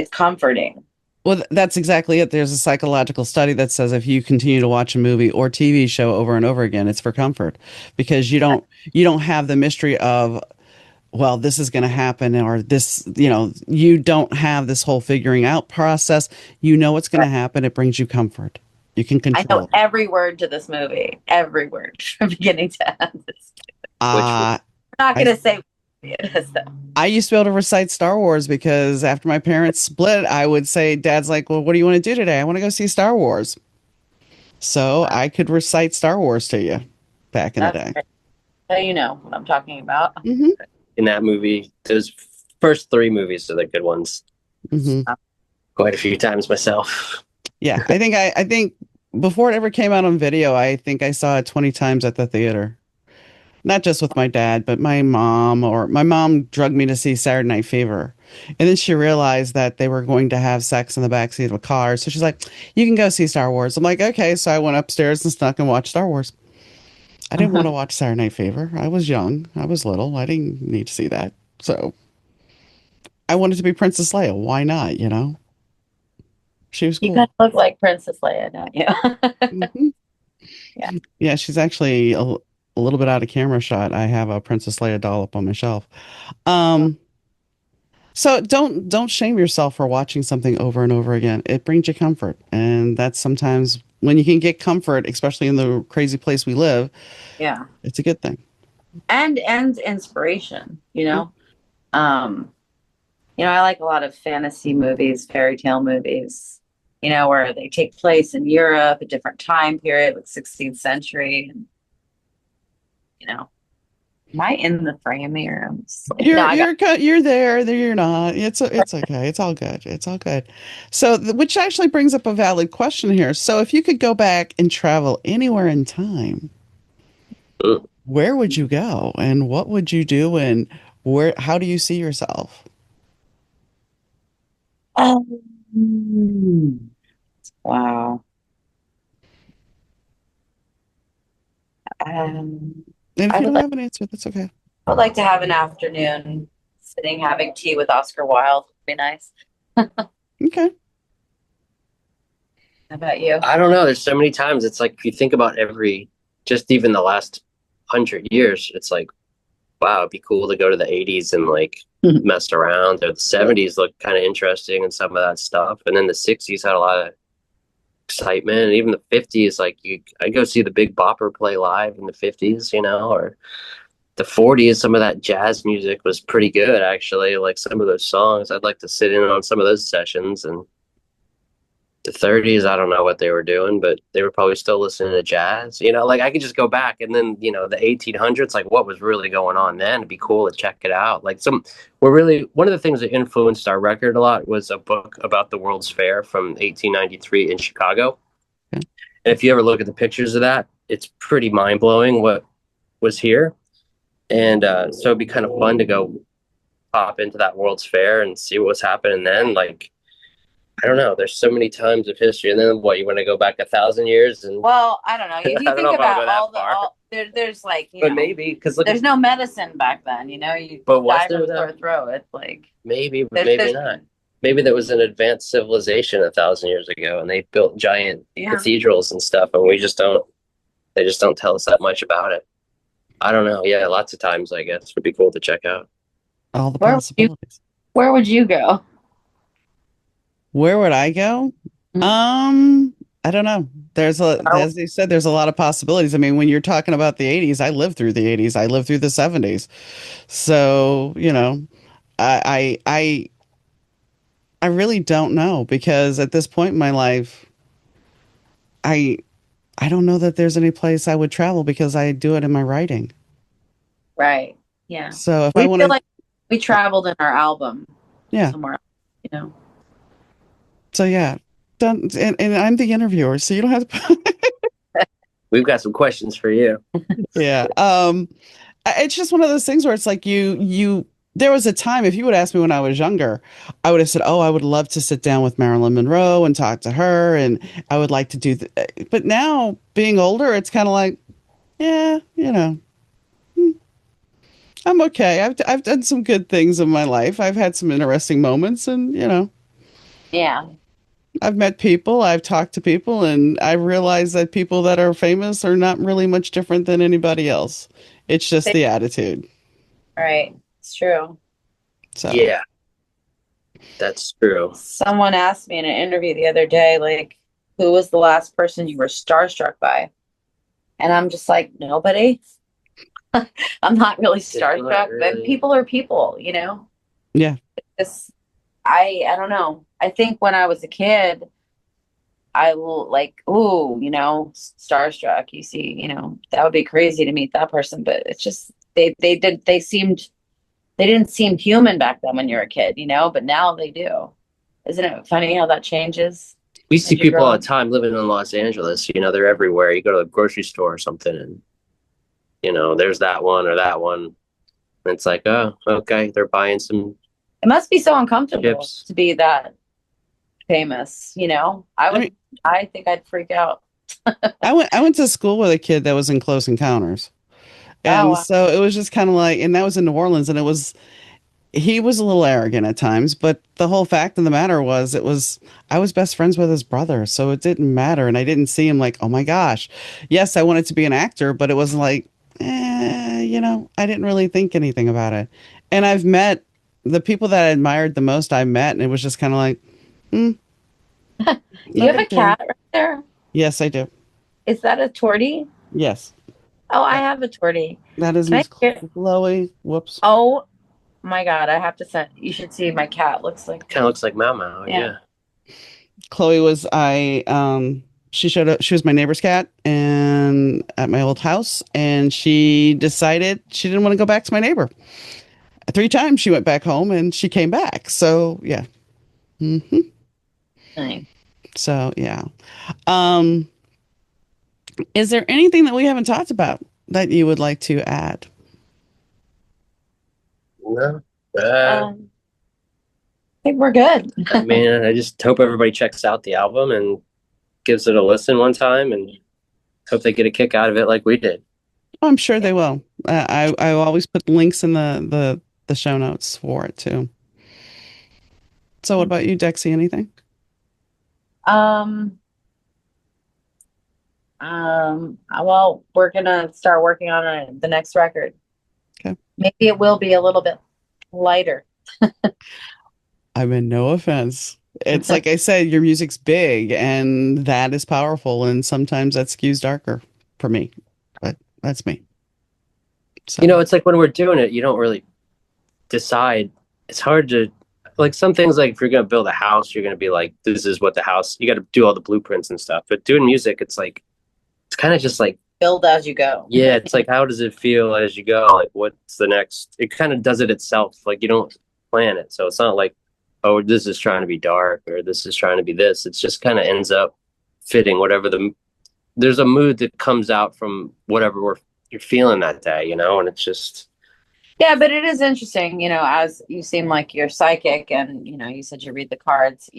B: comforting.
A: Well, that's exactly it. There's a psychological study that says if you continue to watch a movie or TV show over and over again, it's for comfort because you don't have the mystery of, well, this is going to happen, or this, you don't have this whole figuring out process. What's going to happen. It brings you comfort. You can control.
B: I know every word to this movie, every word from beginning to end. I'm not going to say it is, though.
A: I used to be able to recite Star Wars because after my parents split, I would say, Dad's like, well, what do you want to do today? I want to go see Star Wars. So I could recite Star Wars to you back in the day.
B: So you know what I'm talking about.
A: Mm-hmm.
C: In that movie, those first three movies are the good ones.
A: Mm-hmm.
C: Quite a few times myself.
A: Yeah, I think before it ever came out on video, I think I saw it 20 times at the theater. Not just with my dad, but my mom drugged me to see Saturday Night Fever. And then she realized that they were going to have sex in the backseat of a car. So she's like, you can go see Star Wars. I'm like, okay. So I went upstairs and snuck and watched Star Wars. I didn't want to watch Saturday Night Fever. I was young. I was little. I didn't need to see that. So I wanted to be Princess Leia. Why not, you know? She was cool.
B: You kind of look like Princess Leia, don't you?
A: Mm-hmm.
B: Yeah.
A: Yeah, she's actually a little bit out of camera shot. I have a Princess Leia doll up on my shelf. So don't shame yourself for watching something over and over again. It brings you comfort, and that's sometimes when you can get comfort, especially in the crazy place we live.
B: Yeah,
A: it's a good thing.
B: And inspiration, you know. You know, I like a lot of fantasy movies, fairy tale movies, you know, where they take place in Europe, a different time period, like 16th century. And, you know, am I in the frame here?
A: You're there. You're not. It's okay. It's all good. It's all good. So, which actually brings up a valid question here. So, if you could go back and travel anywhere in time, where would you go, and what would you do, and how do you see yourself?
B: Wow.
A: And if you don't have an answer, that's okay.
B: I would like to have an afternoon sitting having tea with Oscar Wilde. Would be nice.
A: Okay.
B: How about you?
C: I don't know. There's so many times. It's like if you think about just even the last 100 years, it's like, wow, it'd be cool to go to the 80s and like mess around. Or the 70s looked kind of interesting and some of that stuff. And then the 60s had a lot of excitement. And even the 50s, like I go see the Big Bopper play live in the 50s, you know, or the 40s, some of that jazz music was pretty good, actually. Like some of those songs, I'd like to sit in on some of those sessions. And the 30s, I don't know what they were doing, but they were probably still listening to jazz. You know, like I could just go back and then, you know, the 1800s, like what was really going on then? It'd be cool to check it out. Like one of the things that influenced our record a lot was a book about the World's Fair from 1893 in Chicago. And if you ever look at the pictures of that, it's pretty mind blowing what was here. And so it'd be kind of fun to go pop into that World's Fair and see what was happening then. Like, I don't know. There's so many times of history, and then you want to go back 1,000 years? And
B: well, I don't know. If you think about there's like, you know,
C: maybe because
B: there's no medicine back then. You know, you die from sore throat. It's like
C: maybe, but maybe not. Maybe there was an advanced civilization 1,000 years ago, and they built giant cathedrals and stuff, and we just don't. They just don't tell us that much about it. I don't know. Yeah, lots of times I guess would be cool to check out.
A: All the possibilities.
B: Where would you go?
A: Where would I go? I don't know. As they said, there's a lot of possibilities. I mean, when you're talking about the 80s, I lived through the 80s. I lived through the 70s. So, you know, I really don't know, because at this point in my life, I don't know that there's any place I would travel, because I do it in my writing.
B: Right. Yeah.
A: So if
B: I feel like we traveled in our album.
A: Yeah.
B: Somewhere else, you know.
A: So yeah, and I'm the interviewer, so you don't have to.
C: We've got some questions for you.
A: Yeah. It's just one of those things where it's like there was a time, if you would ask me when I was younger, I would have said, oh, I would love to sit down with Marilyn Monroe and talk to her, and I would like to do but now, being older, it's kind of like, yeah, you know, I'm okay. I've done some good things in my life. I've had some interesting moments, and you know.
B: Yeah.
A: I've met people, I've talked to people, and I realize that people that are famous are not really much different than anybody else. It's just the attitude.
B: Right. It's true.
A: So
C: yeah, that's true.
B: Someone asked me in an interview the other day, like, who was the last person you were starstruck by? And I'm just like, nobody. I'm not really starstruck, but people are people, you know?
A: Yeah.
B: I don't know. I think when I was a kid, I will like, ooh, starstruck. You see, that would be crazy to meet that person, but it's just they didn't seem human back then when you're a kid, but now they do. Isn't it funny how that changes?
C: We see people all the time living in Los Angeles. They're everywhere. You go to a grocery store or something, and there's that one or that one. And it's like, oh, okay, they're buying some.
B: It must be so uncomfortable
C: chips
B: to be that famous. I think I'd freak out.
A: I went to school with a kid that was in Close Encounters. And so it was just kind of like, and that was in New Orleans, and he was a little arrogant at times, but the whole fact of the matter was, I was best friends with his brother, so it didn't matter. And I didn't see him like, oh my gosh, yes, I wanted to be an actor, but it wasn't like, I didn't really think anything about it. And I've met the people that I admired the most, I met, and it was just kind of like,
B: Do you have a cat right there?
A: Yes, I do.
B: Is that a tortie?
A: Yes.
B: Oh, I have a tortie.
A: That is Miss Chloe. Whoops.
B: Oh my God, I have to send. You should see my cat.
C: Kind of looks like Mau Mau. Yeah.
A: Chloe was she showed up. She was my neighbor's cat, and at my old house, and she decided she didn't want to go back to my neighbor. 3 times she went back home, and she came back. So yeah. Mm-hmm.
B: Nice.
A: So yeah. Is there anything that we haven't talked about that you would like to add?
C: No.
B: I think we're good.
C: Man, I just hope everybody checks out the album and gives it a listen one time, and hope they get a kick out of it like we did.
A: I'm sure they will. I always put links in the show notes for it too. So what about you, Dexy? Anything?
B: Well, we're gonna start working on the next record.
A: Okay.
B: Maybe it will be a little bit lighter.
A: I mean, no offense. It's like I said, your music's big, and that is powerful, and sometimes that skews darker for me. But that's me. So.
C: It's like when we're doing it, you don't really decide. It's hard to, like, some things, like if you're gonna build a house, you're gonna be like, this is what the house. You got to do all the blueprints and stuff. But doing music, it's like, it's kind of just like
B: build as you go.
C: Yeah, it's like, how does it feel as you go? Like, what's the next? It kind of does it itself. Like, you don't plan it, so it's not like, oh, this is trying to be dark or this is trying to be this. It's just kind of ends up fitting whatever there's a mood that comes out from whatever you're feeling that day, and it's just.
B: Yeah, but it is interesting, as you seem like you're psychic and, you said you read the cards,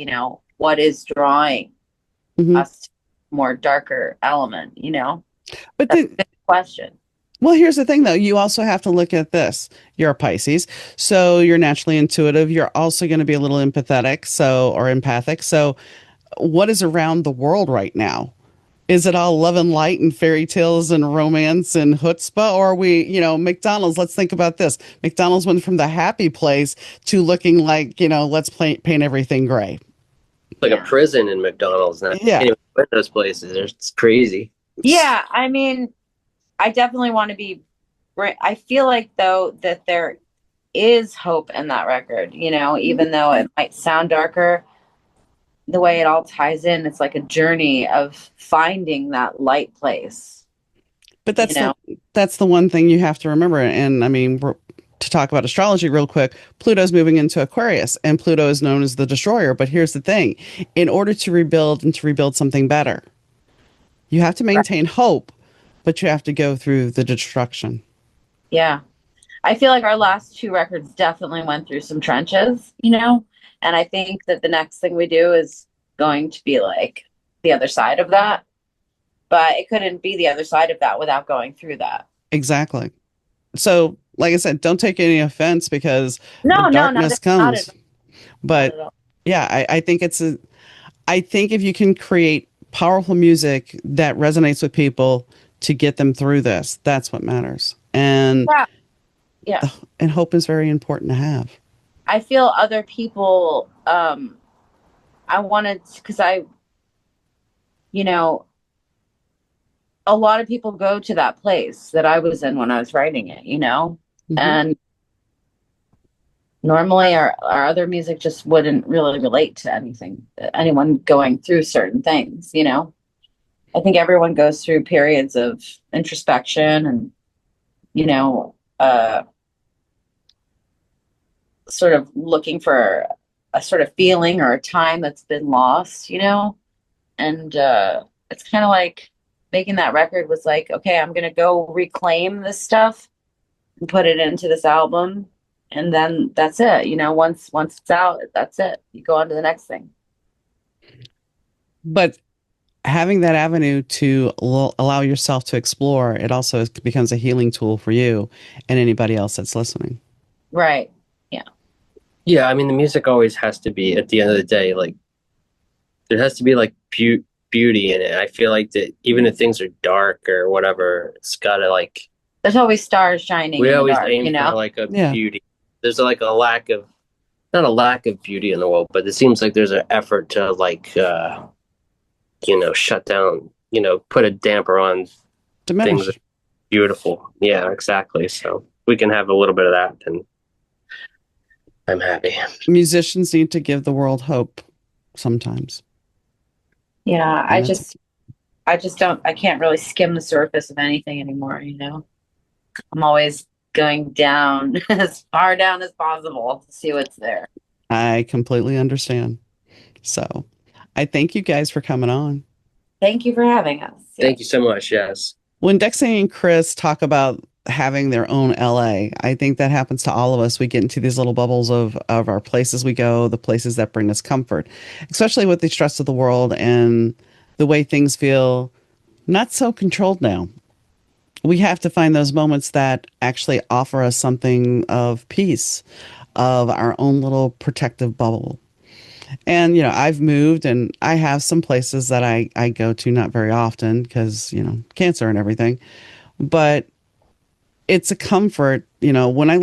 B: what is drawing us to a more darker element,
A: But
B: that's a good question.
A: Well, here's the thing, though. You also have to look at this. You're a Pisces, so you're naturally intuitive. You're also going to be a little empathetic, or empathic. So what is around the world right now? Is it all love and light and fairy tales and romance and chutzpah? Or are we, McDonald's, let's think about this. McDonald's went from the happy place to looking like, let's paint everything gray.
C: Like a prison in McDonald's now.
A: Yeah.
C: You can't even go those places. It's crazy.
B: Yeah, I mean, I definitely want to be. I feel like, though, that there is hope in that record, even though it might sound darker, the way it all ties in, it's like a journey of finding that light place.
A: But that's the one thing you have to remember. And I mean, to talk about astrology real quick, Pluto's moving into Aquarius, and Pluto is known as the destroyer. But here's the thing. In order to rebuild and to rebuild something better, you have to maintain hope, but you have to go through the destruction.
B: Yeah. I feel like our last 2 records definitely went through some trenches, and I think that the next thing we do is going to be like the other side of that, but it couldn't be the other side of that without going through that.
A: Exactly. So, like I said, don't take any offense because darkness comes. But yeah, I think I think if you can create powerful music that resonates with people to get them through this, that's what matters. And
B: yeah,
A: and hope is very important to have.
B: I feel other people, I wanted, because a lot of people go to that place that I was in when I was writing it, and normally our other music just wouldn't really relate to anyone going through certain things, you know. I think everyone goes through periods of introspection and, you know, sort of looking for a sort of feeling or a time that's been lost, you know. And it's kind of like making that record was like, okay, I'm gonna go reclaim this stuff and put it into this album, and then that's it, you know. Once it's out, that's it, you go on to the next thing.
A: But having that avenue to allow yourself to explore, it also becomes a healing tool for you and anybody else that's listening.
B: Right.
C: Yeah, I mean, the music always has to be, at the end of the day, like, there has to be like beauty in it. I feel like that even if things are dark or whatever, it's gotta like,
B: There's always stars shining
C: we
B: in the
C: always
B: dark,
C: aim
B: you know.
C: for like a
A: Yeah.
C: beauty. There's like a lack of, not a lack of beauty in the world, but it seems like there's an effort to like, you know, shut down, you know, put a damper on
A: Diminish.
C: things that are beautiful. Yeah, exactly. So we can have a little bit of that, and I'm happy.
A: Musicians need to give the world hope sometimes.
B: Yeah,
A: And
B: I just don't, I can't really skim the surface of anything anymore, you know. I'm always going down as far down as possible to see what's there.
A: I completely understand. So I thank you guys for coming on.
B: Thank you for having us.
C: Thank you so much. Yes.
A: When Dexy and Chris talk about having their own LA, I think that happens to all of us. We get into these little bubbles of our places we go, the places that bring us comfort, especially with the stress of the world and the way things feel not so controlled now. We have to find those moments that actually offer us something of peace, of our own little protective bubble. And, you know, I've moved and I have some places that I go to, not very often because, you know, cancer and everything. But it's a comfort, you know, I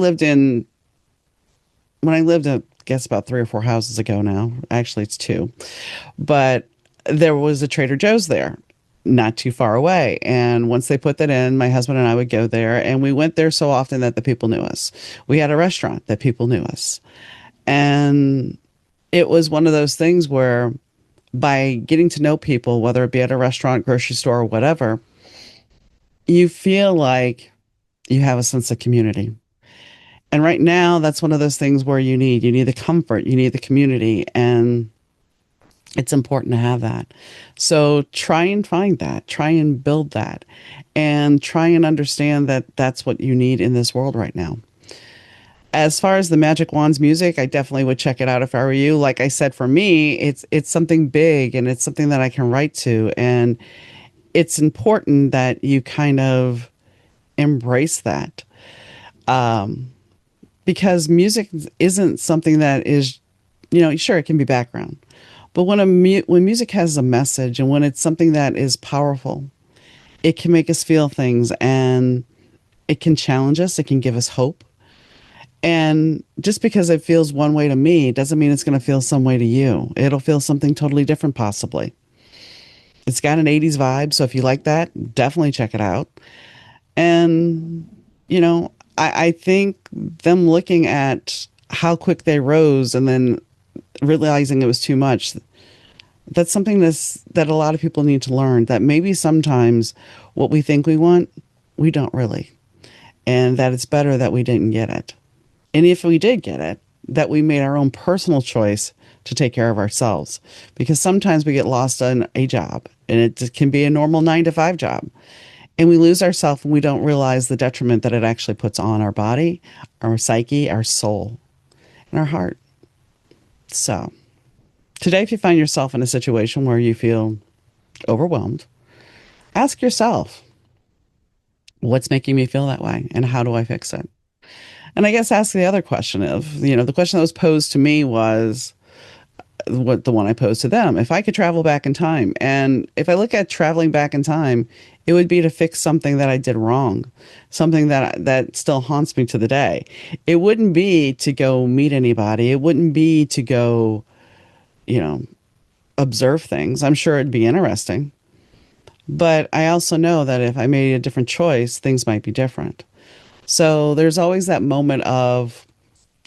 A: guess about 3 or 4 houses ago now, actually it's 2, but there was a Trader Joe's there not too far away. And once they put that in, my husband and I would go there, and we went there so often that the people knew us. We had a restaurant that people knew us. And it was one of those things where by getting to know people, whether it be at a restaurant, grocery store, or whatever, you feel like you have a sense of community. And right now, that's one of those things where you need the comfort, you need the community, and it's important to have that. So try and find that, try and build that, and try and understand that that's what you need in this world right now. As far as the Magic Wands music, I definitely would check it out if I were you. Like I said, for me, it's something big and it's something that I can write to. And it's important that you kind of embrace that. Because music isn't something that is, you know, sure, it can be background. But when music has a message and when it's something that is powerful, it can make us feel things and it can challenge us. It can give us hope. And just because it feels one way to me doesn't mean it's going to feel some way to you. It'll feel something totally different, possibly. It's got an 80s vibe. So if you like that, definitely check it out. And, you know, I think them looking at how quick they rose and then realizing it was too much, that's something that a lot of people need to learn, that maybe sometimes what we think we want, we don't really. And that it's better that we didn't get it. And if we did get it, that we made our own personal choice to take care of ourselves. Because sometimes we get lost in a job, and it can be a normal 9-to-5 job. And we lose ourselves and we don't realize the detriment that it actually puts on our body, our psyche, our soul, and our heart. So today, if you find yourself in a situation where you feel overwhelmed, ask yourself, what's making me feel that way? And how do I fix it? And I guess ask the other question of, you know, the question that was posed to me was what the one I posed to them. If I could travel back in time, and if I look at traveling back in time, it would be to fix something that I did wrong, something that still haunts me to the day. It wouldn't be to go meet anybody. It wouldn't be to go, you know, observe things. I'm sure it'd be interesting. But I also know that if I made a different choice, things might be different. So there's always that moment of,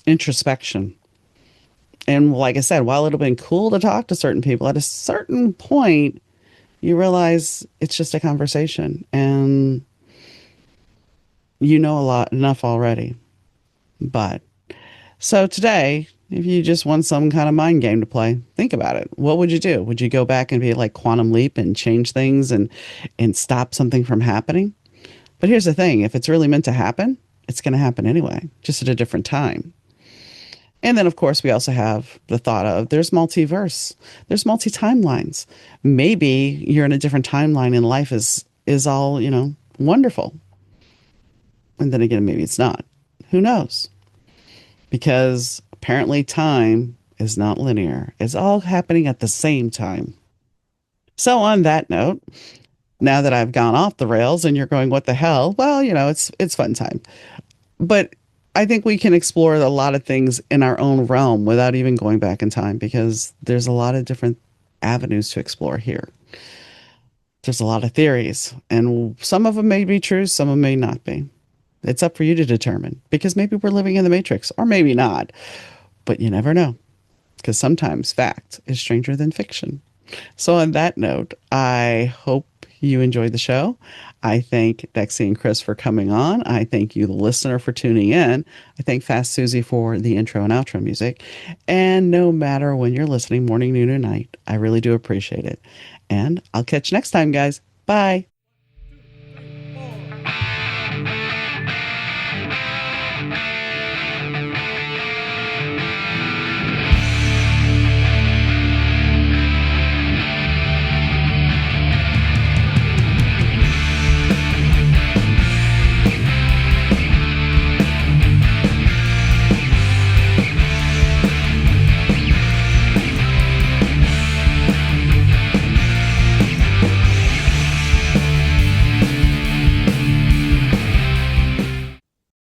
A: introspection. And like I said, while it would have been cool to talk to certain people, at a certain point, you realize it's just a conversation and you know a lot enough already. But so today, if you just want some kind of mind game to play, think about it. What would you do? Would you go back and be like quantum leap and change things and stop something from happening? But here's the thing, if it's really meant to happen, it's going to happen anyway, just at a different time. And then, of course, we also have the thought of there's multiverse, there's multi timelines. Maybe you're in a different timeline and life is all, wonderful. And then again, maybe it's not. Who knows? Because apparently time is not linear. It's all happening at the same time. So on that note, now that I've gone off the rails and you're going, what the hell? Well, it's fun time. But I think we can explore a lot of things in our own realm without even going back in time, because there's a lot of different avenues to explore here. There's a lot of theories, and some of them may be true, some of them may not be. It's up for you to determine, because maybe we're living in the Matrix, or maybe not. But you never know, because sometimes fact is stranger than fiction. So on that note, I hope you enjoyed the show. I thank Dexy and Chris for coming on. I thank you, the listener, for tuning in. I thank Fast Susie for the intro and outro music. And no matter when you're listening, morning, noon, or night, I really do appreciate it. And I'll catch you next time, guys. Bye.